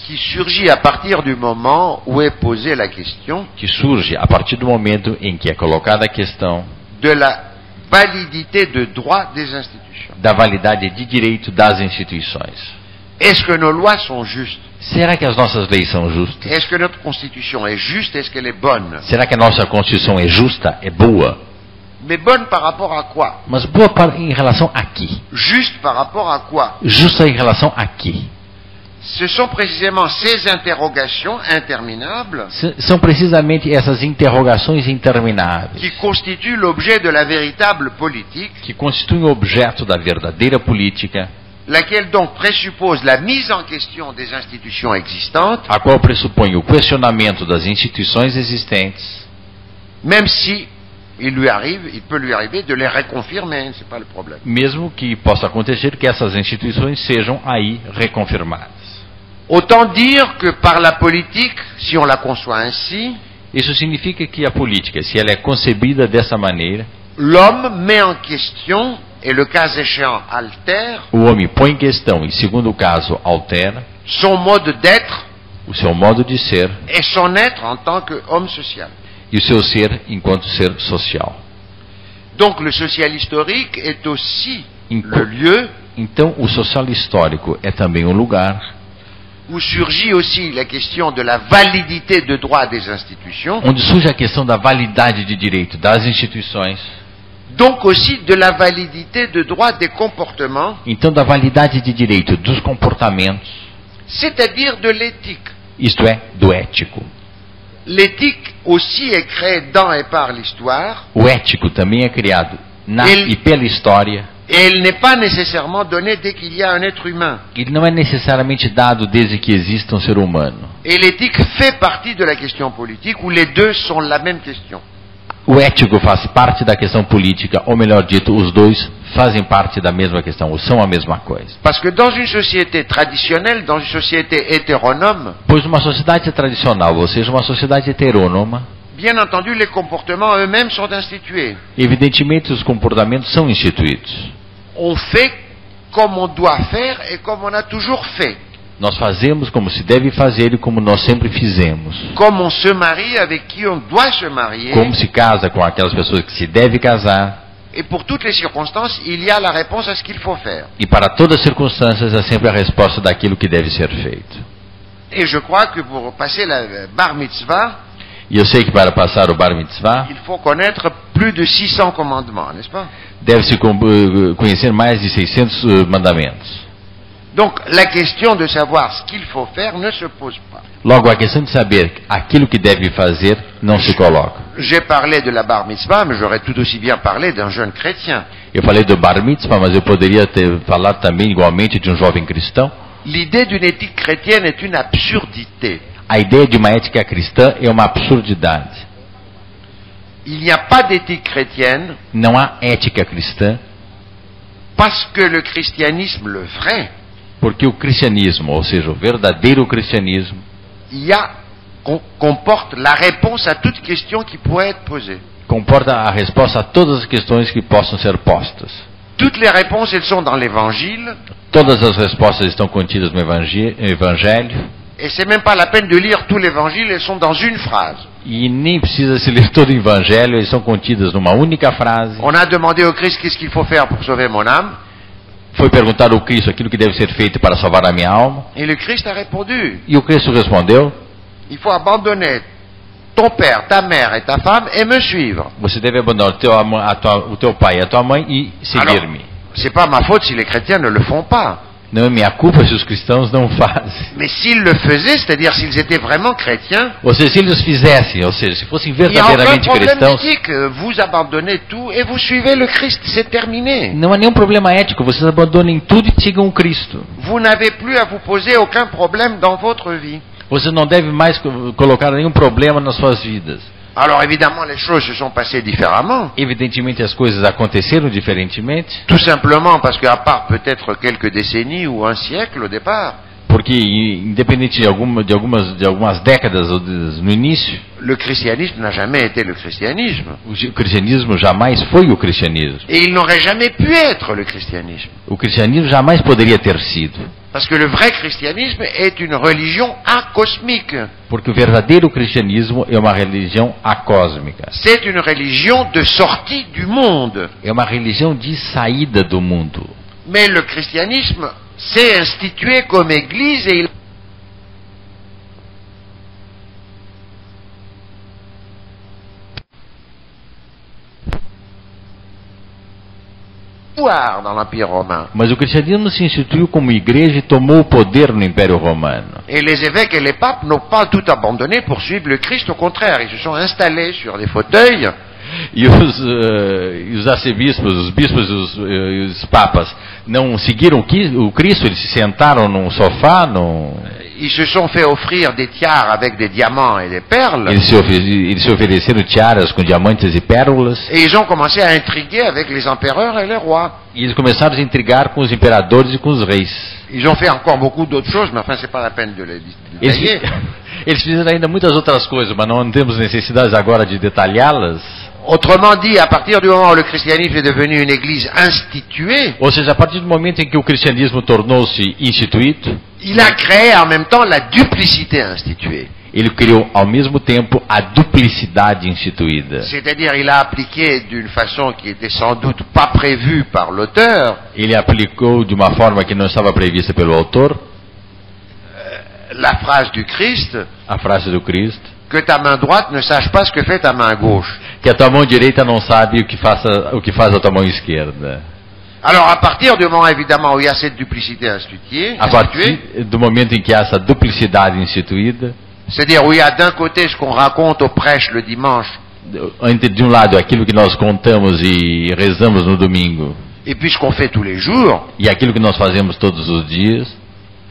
qui surgit à partir du moment où est posée la question que surge a partir do momento em que é colocada a questão de la validité de droit des institutions. da validade de direito das instituições. Est-ce que nos lois sont justes? Será que as nossas leis são justas? Est-ce que notre constitution est juste? Est-ce qu'elle est bonne? Será que a nossa Constituição é justa, é boa? Mais bonne par rapport à quoi? Mas boa em relação a quê? Juste par rapport à quoi? Justa em relação a quê? Ce sont précisément ces interrogations interminables São precisamente essas interrogações intermináveis qui constituent l'objet de la véritable politique, que constituem o objeto da verdadeira política, laquelle donc présuppose la mise en question des institutions existantes, a qual pressupõe o questionamento das instituições existentes, même si il peut lui arriver de les reconfirmer, c'est pas le problème. mesmo que possa acontecer que essas instituições sejam aí reconfirmadas. Autant dire que par la politique, si on la conçoit ainsi, Isso significa que a política, se ela é concebida dessa maneira, l'homme met en question et le cas échéant altère o homem põe em questão e, segundo o caso, altera son mode d'être o seu modo de ser et son être en tant qu'homme social. e o seu ser enquanto ser social. Donc le social historique est aussi Inco- le lieu Então, o social histórico é também um lugar où surgit aussi la question de la validité de droit des institutions, onde surge a questão da validade de direito das instituições, donc aussi de la validité de droit des comportements, então da validade de direito dos comportamentos, c'est-à-dire de l'éthique. isto é, do ético. L'éthique aussi est créée dans et par l'histoire, O ético também é criado na Ele- e pela história. et elle n'est pas nécessairement donnée dès qu'il y a un être humain. Ele não é necessariamente dado desde que exista um ser humano. Et l'éthique fait partie de la question politique, où les deux sont la même question. O ético faz parte da questão política, ou melhor dito, os dois fazem parte da mesma questão, ou são a mesma coisa. Parce que dans une société traditionnelle, dans une société hétéronome, Pois numa sociedade tradicional, ou seja, uma sociedade heterônoma, bien entendu, les comportements eux-mêmes sont institués. evidentemente os comportamentos são instituídos. On fait comme on doit faire et comme on a toujours fait. Nós fazemos como se deve fazer e como nós sempre fizemos. Comme on se marie avec qui on doit se marier. Como se casa com aquelas pessoas que se deve casar. Et pour toutes les circonstances, il y a la réponse à ce qu'il faut faire. E para todas as circunstâncias é sempre a resposta daquilo que deve ser feito. Et je crois que pour passer la bar mitzvah, E eu sei que para passar o bar mitzvah, il faut connaître plus de 600 commandements, n'est-ce pas? deve-se conhecer mais de 600 mandamentos. Donc la question de savoir ce qu'il faut faire ne se pose pas. Logo, a questão de saber aquilo que deve fazer não se coloca. J'ai parlé de la bar mitzvah, mais j'aurais tout aussi bien parlé d'un jeune chrétien. Eu falei do bar mitzvah, mas eu poderia ter falado também igualmente de um jovem cristão. L'idée d'une éthique chrétienne est une absurdité. A ideia de uma ética cristã é uma absurdidade. Il n'y a pas d'éthique chrétienne Não há ética cristã, parce que le christianisme, le vrai, Porque o cristianismo, ou seja, o verdadeiro cristianismo, comporte la réponse à toute question qui pourrait être posée. comporta a resposta a todas as questões que possam ser postas. Toutes les réponses, elles sont dans l'Évangile, Todas as respostas estão contidas no Evangelho, et c'est même pas la peine de lire tout l'Évangile, elles sont dans une phrase. e nem precisa se ler todo o Evangelho, eles são contidas numa única frase. On a demandé au Christ qu'est-ce qu'il faut faire pour sauver mon âme, Foi perguntado ao Cristo aquilo que deve ser feito para salvar a minha alma, et le Christ a répondu, e o Cristo respondeu: il faut abandonner ton père, ta mère et ta femme et me suivre. você deve abandonar o teu pai e a tua mãe e seguir-me. C'est pas ma faute si les chrétiens ne le font pas. Não é minha culpa se os cristãos não fazem. Mais s'ils le faisaient, c'est-à-dire s'ils étaient vraiment chrétiens, Ou seja, se eles fizessem, ou seja, se fossem il n'y a aucun verdadeiramente problème cristãos, éthique. Vous abandonnez tout et vous suivez le Christ, c'est terminé. não há nenhum problema ético, vocês abandonem tudo e sigam o Cristo. Vous n'avez plus à vous poser aucun problème dans votre vie. Você não deve mais colocar nenhum problema nas suas vidas. Alors évidemment, les choses se sont passées différemment. Evidentemente as coisas aconteceram diferentemente, Tout simplement parce qu'à part peut-être quelques décennies ou un siècle au départ, porque independente de algumas décadas no início, le christianisme n'a jamais été le christianisme. o cristianismo jamais foi o cristianismo. Et il n'aurait jamais pu être le christianisme. O cristianismo jamais poderia ter sido, Parce que le vrai christianisme est une religion acosmique. porque o verdadeiro cristianismo é uma religião acósmica. C'est une religion de sortie du monde. É uma religião de saída do mundo. Mais le christianisme s'est institué comme église et il pouvoir dans l'Empire romain. Mas o cristianismo se instituiu como igreja e tomou o poder no Império Romano. Et les évêques et les papes n'ont pas tout abandonné pour suivre le Christ, au contraire, ils se sont installés sur des fauteuils. E os arcebispos, os bispos e os papas não seguiram o Cristo, eles se sentaram num sofá, Ils se sont fait offrir des tiares avec des diamants et des perles. eles se ofereceram tiaras com diamantes e pérolas, Et ils ont commencé à intriguer avec les empereurs et les rois. e eles começaram a se intrigar com os imperadores e com os reis. Ils ont fait encore beaucoup d'autres choses, mais enfin, c'est pas la peine de les Eles, détailler. eles fizeram ainda muitas outras coisas, mas não temos necessidade agora de detalhá-las. Autrement dit, à partir du moment où le christianisme est devenu une église instituée, Ou seja, a partir do momento em que o cristianismo tornou-se instituído, il a créé en même temps la duplicité instituée. ele criou ao mesmo tempo a duplicidade instituída. C'est-à-dire, il a appliqué d'une façon qui était sans doute pas prévue par l'auteur, Ele aplicou de uma forma que não estava prevista pelo autor la phrase du Christ, a frase do Cristo, que ta main droite ne sache pas ce que fait ta main gauche. que a tua mão direita não sabe o que faz a tua mão esquerda. Alors, à partir du moment, évidemment, où il y a cette duplicité instituée, A partir do momento em que há essa duplicidade instituída, c'est-à-dire où il y a d'un côté ce qu'on raconte aux prêches le dimanche, de um lado aquilo que nós contamos e rezamos no domingo, et puis ce qu'on fait tous les jours, e aquilo que nós fazemos todos os dias,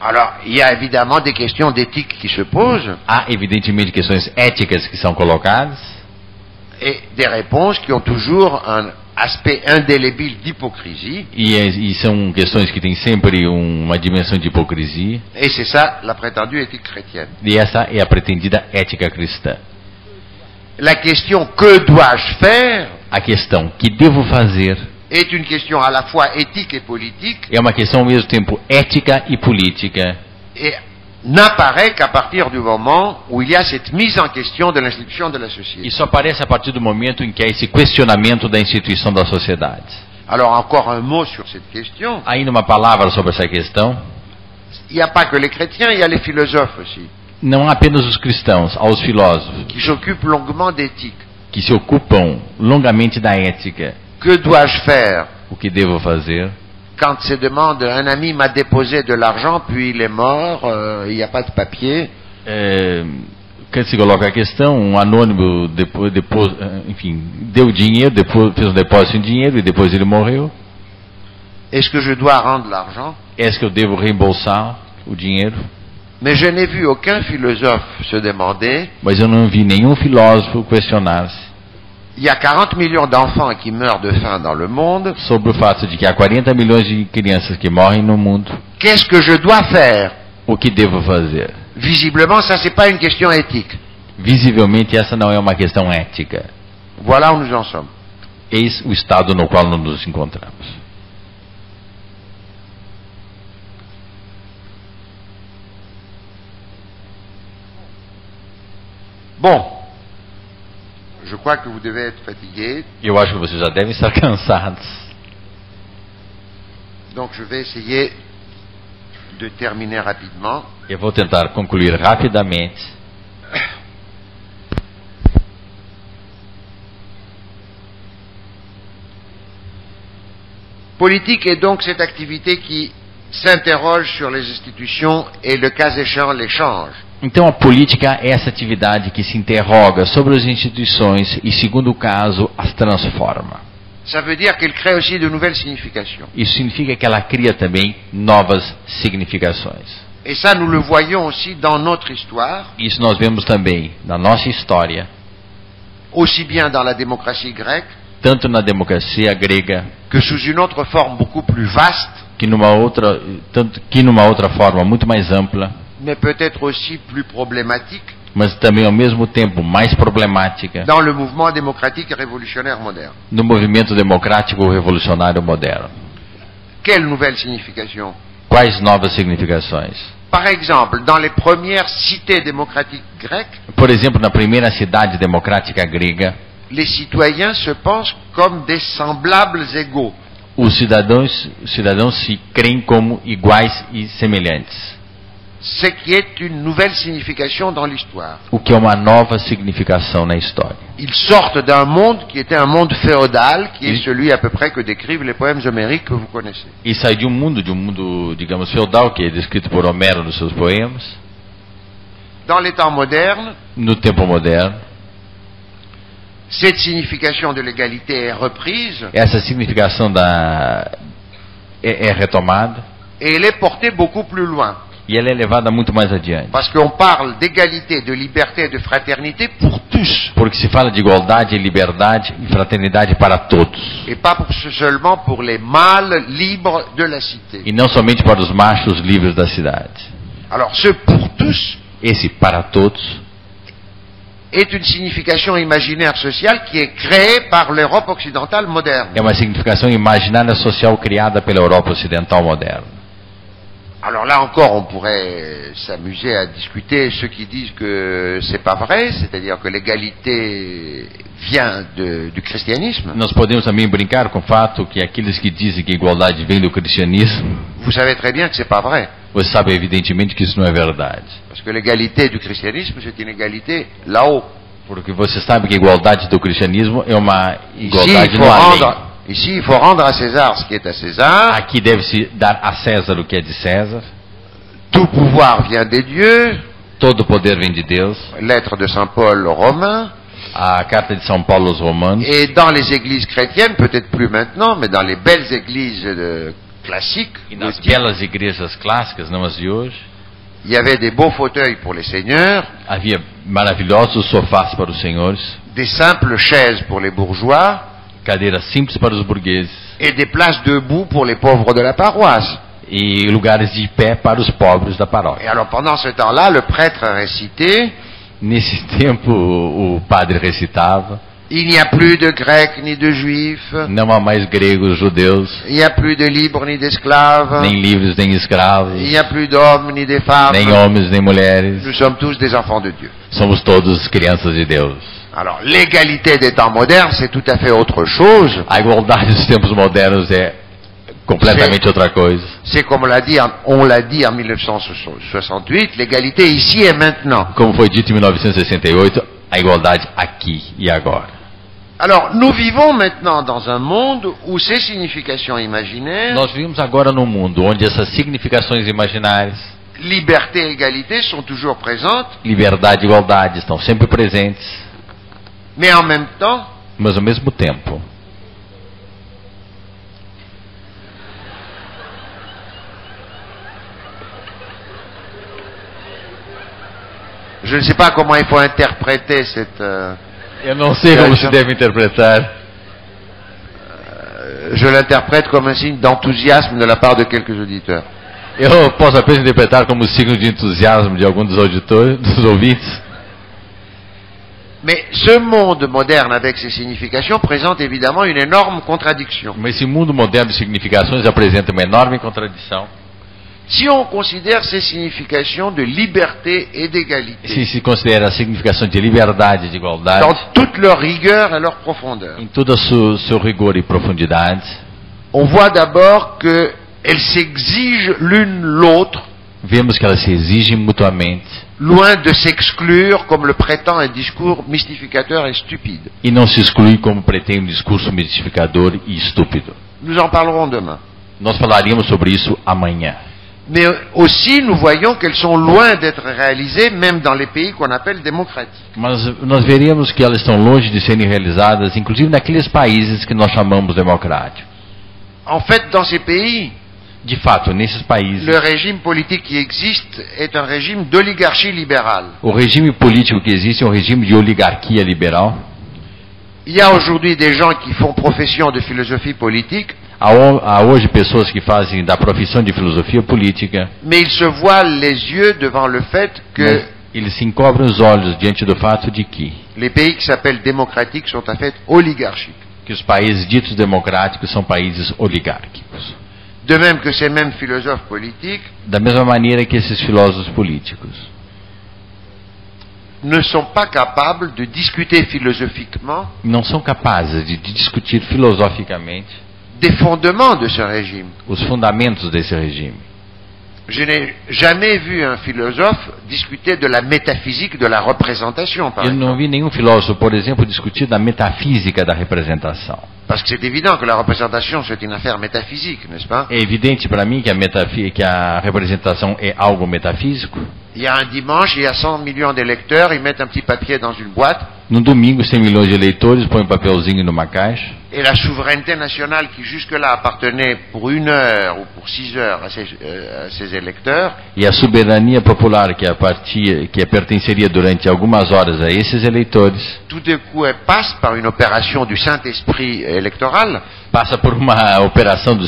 alors il y a évidemment des questions d'éthique qui se posent, há evidentemente questões éticas que são colocadas, et des réponses qui ont toujours un aspect indélébile d'hypocrisie, e são questões que têm sempre uma dimensão de hipocrisia, et c'est ça la prétendue éthique chrétienne. e essa é a pretendida ética cristã. La question « que dois-je faire ?» A questão que devo fazer est une question à la fois éthique et politique, é uma questão ao mesmo tempo ética e política, et n'apparaît qu'à partir du moment où il y a cette mise en question de l'institution de la société. e só aparece a partir do momento em que há esse questionamento da instituição da sociedade. Alors encore un mot sur cette question. Ainda uma palavra sobre essa questão. Il n'y a pas que les chrétiens, il y a les philosophes aussi, Não há apenas os cristãos, há os filósofos, qui s'occupent longuement d'éthique. que se ocupam longamente da ética. Que dois-je faire O que devo fazer? quand se demande un ami m'a déposé de l'argent puis il est mort, il n'y a pas de papier. Que se coloca a questão, um anônimo enfim, deu dinheiro, fez um depósito em dinheiro e depois ele morreu. Est-ce que je dois rendre l'argent? Est-ce que eu devo reembolsar o dinheiro? Mais je n'ai vu aucun philosophe se demander, Mas eu não vi nenhum filósofo questionar-se il y a 40 millions d'enfants qui meurent de faim dans le monde, sobre o fato de que há 40 milhões de crianças que morrem no mundo. Qu'est-ce que je dois faire? O que devo fazer? Visiblement, ça c'est pas une question éthique. Visivelmente, essa não é uma questão ética. Voilà où nous en sommes. Eis o estado no qual nos encontramos. Bon, je crois que vous devez être fatigué, Eu acho que vocês já devem estar cansados. donc je vais essayer de terminer rapidement. Eu vou tentar concluir rapidamente. Politique est donc cette activité qui s'interroge sur les institutions et le cas échéant les change. Então a política é essa atividade que se interroga sobre as instituições e, segundo o caso, as transforma. Ça veut dire qu'elle crée aussi de nouvelles significations. Isso significa que ela cria também novas significações. Et ça, nous le voyons aussi dans notre histoire, Isso nós vemos também na nossa história, aussi bien dans la démocratie grecque tanto na democracia grega que sous une autre forme beaucoup plus vaste, que numa outra forma muito mais ampla, mais peut-être aussi plus problématique, mas também ao mesmo tempo mais problemática dans le mouvement démocratique et révolutionnaire moderne. no movimento democrático revolucionário moderno. Quelle nouvelle signification? Quais novas significações? Par exemple, dans les premières cités démocratiques grecques, Por exemplo, na primeira cidade democrática grega, les citoyens se pensent comme des semblables égaux. os cidadãos se creem como iguais e semelhantes, Ce qui est une nouvelle signification dans l'histoire. o que é uma nova significação na história. Ils sortent d'un monde qui était un monde féodal, qui est celui à peu près que décrivent les poèmes homériques que vous connaissez. E sai de um mundo, digamos, feudal, que é descrito por Homero nos seus poemas. Dans les temps modernes, No tempo moderno, cette signification de l'égalité est reprise essa significação é retomada et elle est portée beaucoup plus loin. e ela é levada muito mais adiante. Parce qu'on parle d'égalité, de liberté, de fraternité pour tous. Porque se fala de igualdade, liberdade e fraternidade para todos. Et pas seulement pour les mâles libres de la cité. E não somente para os machos livres da cidade. Alors ce pour tous Esse para todos est une signification imaginaire sociale qui est créée par l'Europe occidentale moderne. é uma significação imaginária social criada pela Europa Ocidental moderna. Alors là encore, on pourrait s'amuser à discuter ceux qui disent que c'est pas vrai, c'est-à-dire que l'égalité vient du christianisme. Nós podemos também brincar com o fato que aqueles que dizem que a igualdade vem do cristianismo, Vous savez très bien que c'est pas vrai, você sabe evidentemente que isso não é verdade. parce que l'égalité du christianisme, c'est une égalité là-haut. Porque você sabe que a igualdade do cristianismo é uma Ici, igualdade no além. il faut rendre à César ce qui est à César. Aqui deve-se dar a César o que é de César. Tout pouvoir vient des dieux. Todo poder vem de Deus. Lettre de Saint Paul aux Romains. A carta de São Paulo aos Romanos. Et dans les églises chrétiennes, peut-être plus maintenant, mais dans les belles églises classiques, E nas belas igrejas clássicas, não as de hoje, il y avait des beaux fauteuils pour les seigneurs, havia maravilhosos sofás para os senhores, des simples chaises pour les bourgeois, cadeiras simples para os burgueses et des places debout pour les pauvres de la paroisse. e lugares de pé para os pobres da Et paróquia. alors pendant ce temps-là, le prêtre récitait, Nesse tempo, o padre recitava: il n'y a plus de grecs ni de juifs, não há mais gregos, judeus, il n'y a plus de libres ni d'esclaves, nem livres, nem escravos, il n'y a plus d'hommes ni de femmes, nem homens, nem mulheres. nous sommes tous des enfants de Dieu. Somos todos crianças de Deus. Alors l'égalité des temps modernes, c'est tout à fait autre chose. A igualdade dos tempos modernos é completamente outra coisa. C'est comme on l'a dit en 1968, l'égalité ici et maintenant. Como foi dito em 1968, a igualdade aqui e agora. Alors, nous vivons maintenant dans un monde où ces significations imaginaires, Nós vivemos agora num mundo onde essas significações imaginárias, liberté et égalité, sont toujours présentes, liberdade e igualdade, estão sempre presentes, mais en même temps, mas ao mesmo tempo, je ne sais pas comment il faut interpréter cette... eu não sei como se deve interpretar. je l'interprète comme un signe d'enthousiasme de la part de quelques auditeurs. Eu posso apenas interpretar como signo de entusiasmo de algum dos auditores, dos ouvintes. Mais ce monde moderne avec ses significations présente évidemment une énorme contradiction. Mas esse mundo moderno de significações apresenta uma enorme contradição. Si on considère ces significations de liberté et d'égalité, Se se considera a significação de liberdade e de igualdade, dans toute leur rigueur et leur profondeur, em todo o seu rigor e profundidade, on voit d'abord qu'elles s'exigent l'une l'autre, vemos que elas se exigem mutuamente loin de s'exclure comme le prétend un discours mystificateur et stupide. e não se excluem como pretende um discurso mistificador e estúpido. Nous en parlerons demain. Nós falaríamos sobre isso amanhã. Mais aussi, nous voyons qu'elles sont loin d'être réalisées, même dans les pays qu'on appelle démocratiques. Mas nós veríamos que elas estão longe de serem realizadas, inclusive naqueles países que nós chamamos democráticos. En fait, dans ces pays, De fato, nesses países, le régime politique qui existe est un régime d'oligarchie libérale. o regime político que existe é um regime de oligarquia liberal. Il y a aujourd'hui des gens qui font profession de philosophie politique, Há hoje pessoas que fazem da profissão de filosofia política, mais ils se voilent les yeux devant le fait que mas eles se encobrem os olhos diante do fato de que les pays qui s'appellent démocratiques sont en fait oligarchiques. os países ditos democráticos são países oligárquicos. De même que ces mêmes philosophes politiques Da mesma maneira que esses filósofos políticos ne sont pas capables de discuter philosophiquement não são capazes de discutir filosoficamente des fondements de ce régime. os fundamentos desse regime. Je n'ai jamais vu un philosophe discuter de la métaphysique de la représentation, par Eu não exemple. vi nenhum filósofo, por exemplo, discutir da metafísica da representação. Parce que c'est évident que la représentation, c'est une affaire métaphysique, n'est-ce pas? É evidente para mim que a representação é algo metafísico. Il y a un dimanche, il y a 100 millions d'électeurs, ils mettent un petit papier dans une boîte, No domingo, 100 milhões de eleitores põem um papelzinho numa caixa et la souveraineté nationale qui jusque-là appartenait pour 1 heure ou pour 6 heures à ces électeurs, e a soberania popular que pertenceria durante algumas horas a esses eleitores tout d'un coup elle passe par une opération du Saint-Esprit électoral passa por uma operação do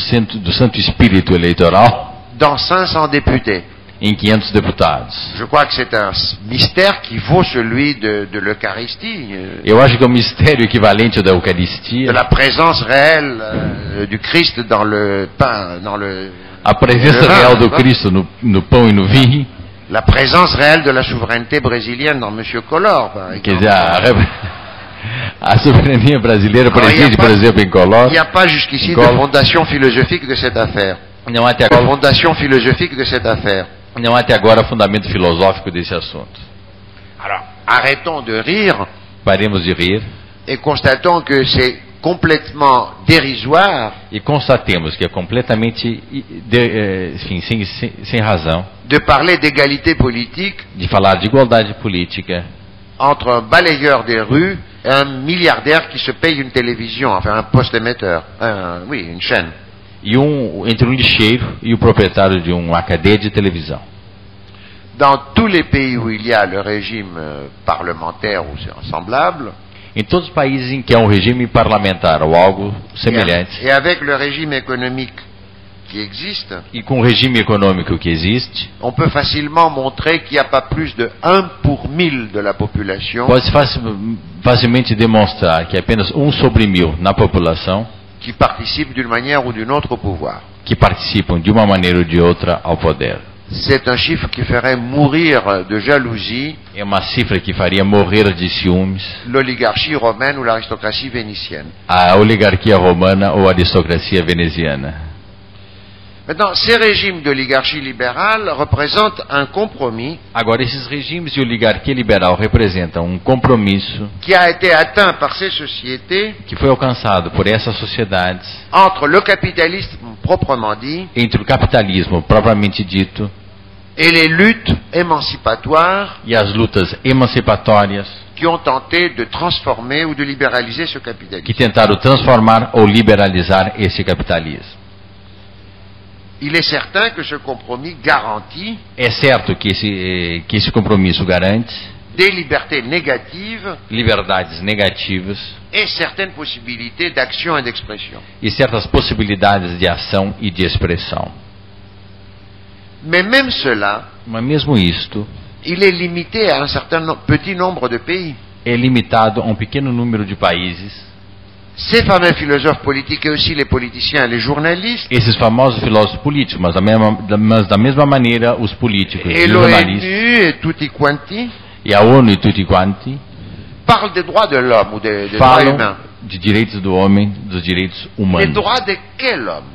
Santo Espírito eleitoral dans 500 députés. em 500 deputados. Je crois que c'est un mystère qui vaut celui de l'Eucharistie, Eu acho que é o mistério equivalente da de Eucaristia, la présence réelle du Christ dans le pain, a presença le vin, real do hein? Cristo no pão e no vinho, La présence réelle de la souveraineté brésilienne dans Monsieur Collor, par exemple. quer dizer, a soberania brasileira Alors, presente, por exemplo, em Collor. Il n'y a pas jusqu'ici de Collor. fondation philosophique de cette affaire. Não há até De agora, fondation philosophique de cette affaire. não há até agora fundamento filosófico desse assunto. Alors, arrêtons de rire Paremos de rir et constatons que c'est complètement dérisoire e constatemos que é completamente, enfim, sem razão, de parler d'égalité politique de falar de igualdade política entre un balayeur des rues et un milliardaire qui se paye une télévision, enfin un poste émetteur, oui, une chaîne. e entre um lixeiro e o proprietário de uma cadeia de televisão. Dans tous les pays où il y a le régime parlementaire ou semblable, Em todos os países em que há um regime parlamentar ou algo semelhante, et avec le régime économique qui existe, e com o regime econômico que existe, on peut facilement montrer qu'il n'y a pas plus de 1 pour 1000 de la population pode-se facilmente demonstrar que apenas 1 sobre 1000 na população qui participe d'une manière ou d'une autre au pouvoir. que participam de uma maneira ou de outra ao poder. C'est un chiffre qui ferait mourir de jalousie É uma cifra que faria morrer de ciúmes l'oligarchie romaine ou l'aristocratie vénitienne. a oligarquia romana ou a aristocracia veneziana. Maintenant, ces régimes d'oligarchie libérale représentent un compromis Agora, esses regimes de oligarquia liberal representam um compromisso qui a été atteint par ces sociétés que foi alcançado por essas sociedades entre le capitalisme proprement dit entre o capitalismo propriamente dito et les luttes émancipatoires e as lutas emancipatórias qui ont tenté de transformer ou de libéraliser ce capitalisme. que tentaram transformar ou liberalizar esse capitalismo. Il est certain que ce compromis garantit É certo que esse compromisso garante des libertés négatives liberdades negativas et certaines possibilités d'action et d'expression. e certas possibilidades de ação e de expressão. Mais même cela, Mas mesmo isto il est limité à un certain petit nombre de pays. é limitado a um pequeno número de países. Ces fameux philosophes politiques et aussi les politiciens et les journalistes, Esses famosos filósofos políticos, mas da mesma maneira os políticos e et os l'ONU jornalistas, et tutti quanti, e a ONU e tutti quanti, parlent des droits de l'homme ou des droits falam humains. de direitos do homem, dos direitos Les humanos. droits de quel homme?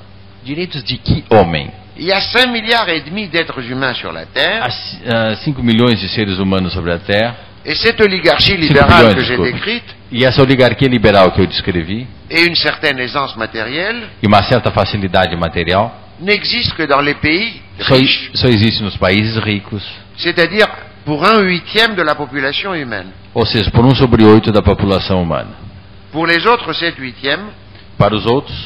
Direitos de que homem? Il y a 5,5 milliards d'êtres humains sur la Terre, Há 5 milhões de seres humanos sobre a Terra, et cette oligarchie 5 libérale milhões, que j'ai desculpa. décrite, E essa oligarquia liberal que eu descrevi, et une certaine aisance matérielle, e uma certa facilidade material, n'existe que dans les pays só riches, existe nos países ricos, c'est-à-dire pour 1/8 de la population humaine. ou seja, por 1 sobre 8 da população humana. Pour les autres 7/8, Para os outros,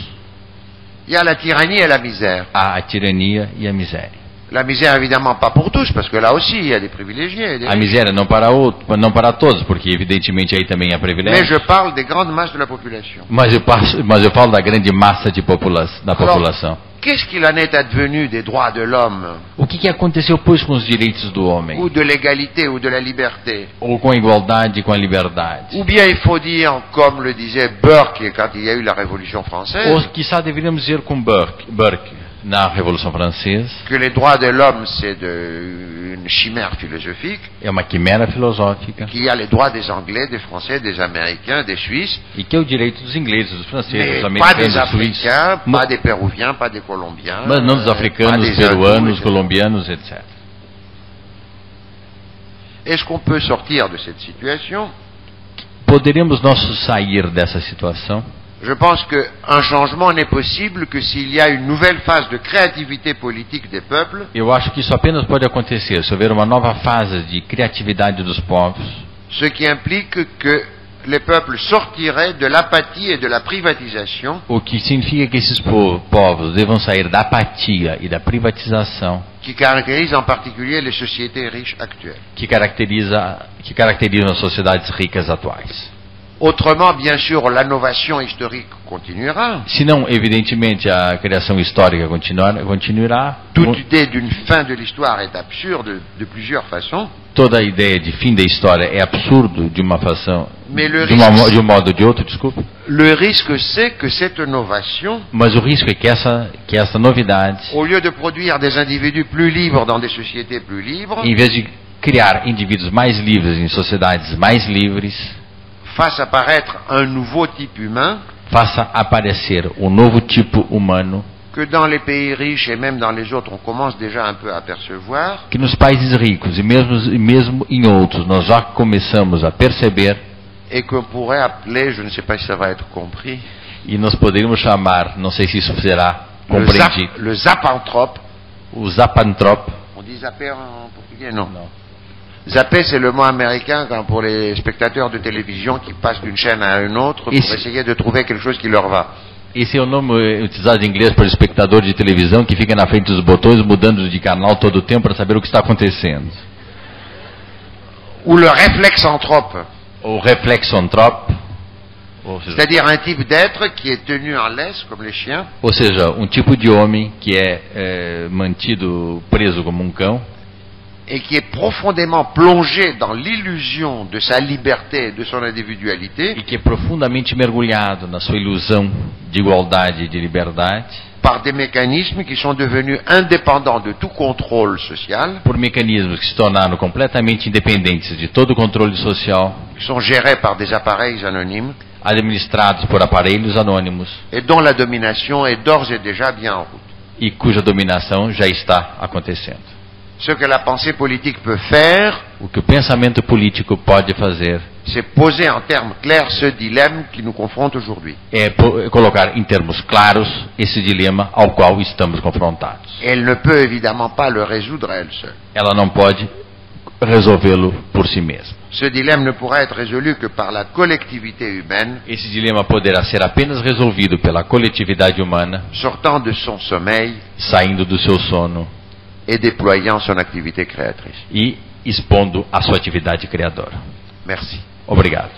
il y a la tyrannie et la misère. há a tirania e a miséria. La misère, évidemment, pas pour tous, parce que là aussi, il y a des privilégiés. Et des A riches. miséria não para todos, porque evidentemente aí também há Mais privilégio. je parle des grandes masses de la population. Mas eu falo da grande massa da população. Qu'est-ce qu'il en est advenu des droits de l'homme, O que aconteceu, pois, com os direitos do homem? ou de l'égalité, ou de la liberté? Ou com a igualdade, com a liberdade? Ou bien il faut dire, comme le disait Burke quand il y a eu la Révolution française, Ou, quiçá, deveríamos dizer com Burke na Revolução Francesa, que les droits de l'homme, c'est une chimère philosophique, é uma quimera filosófica, qu'il y a les droits des Anglais, des Français, des Américains, des Suisses, e que é o direito dos ingleses, dos franceses, dos mais pas des americanos, dos suíços, Africains, pas des Péruviens, pas des Colombiens, mas não dos pas africanos, des peruanos, hindous, etc. colombianos, etc. Est-ce qu'on peut sortir de cette situation? Poderíamos nós sair dessa situação? Je pense qu'un changement n'est possible que s'il y a une nouvelle phase de créativité politique des peuples, Eu acho que isso apenas pode acontecer se houver uma nova fase de criatividade dos povos, ce qui implique que les peuples sortiraient de l'apathie et de la privatisation o que significa que esses povos devam sair da apatia e da privatização qui caractérisent en particulier les sociétés riches actuelles. que caracterizam as sociedades ricas atuais. Autrement, bien sûr, l'innovation historique continuera. Senão, evidentemente, a criação histórica continuará. Toute idée d'une fin de l'histoire est absurde de plusieurs façons. Toda a ideia de fim da história é absurdo de uma fação, Mais le de risque, um modo ou de outro, desculpe. le risque, c'est que cette innovation, Mas o risco é que essa novidade, au lieu de produire des individus plus libres dans des sociétés plus libres, em vez de criar indivíduos mais livres em sociedades mais livres, fasse apparaître un nouveau type humain faça aparecer um novo tipo humano que dans les pays riches et même dans les autres, on commence déjà un peu à apercevoir, que nos países ricos e mesmo em outros nós já começamos a perceber et qu'on pourrait appeler, je ne sais pas si ça va être compris, e nós poderíamos chamar, não sei se isso será compreendido, le zapanthrope. o zapantrop. On dit zapper en portugais? Non. Zapper, c'est le mot américain pour les spectateurs de télévision qui passent d'une chaîne à une autre pour essayer de trouver quelque chose qui leur va. Esse é o nome utilizado em inglês para o espectador de televisão que fica na frente dos botões mudando de canal todo o tempo para saber o que está acontecendo. Ou le réflexanthrope, O reflexontrop, c'est-à-dire un type d'être qui est tenu en laisse, comme les chiens, ou seja, um tipo de homem que é mantido preso como um cão et qui est profondément plongé dans l'illusion de sa liberté et de son individualité, e que é profundamente mergulhado na sua ilusão de igualdade e de liberdade, par des mécanismes qui sont devenus indépendants de tout contrôle social, por mecanismos que se tornaram completamente independentes de todo o controle social, qui sont gérés par des appareils anonymes, administrados por aparelhos anônimos et dont la domination est d'ores et déjà bien en route. e cuja dominação já está acontecendo. Ce que la pensée politique peut faire, O que o pensamento político pode fazer c'est poser en termes clairs ce dilemme qui nous confronte aujourd'hui. é colocar em termos claros esse dilema ao qual estamos confrontados. Elle ne peut évidemment pas le résoudre elle seule. Ela não pode resolvê-lo por si mesma. Ce dilemme ne pourra être résolu que par la collectivité humaine, Esse dilema poderá ser apenas resolvido pela coletividade humana, sortant de son sommeil saindo do seu sono et déployant son activité créatrice. e expondo a sua atividade criadora. Merci. Obrigado.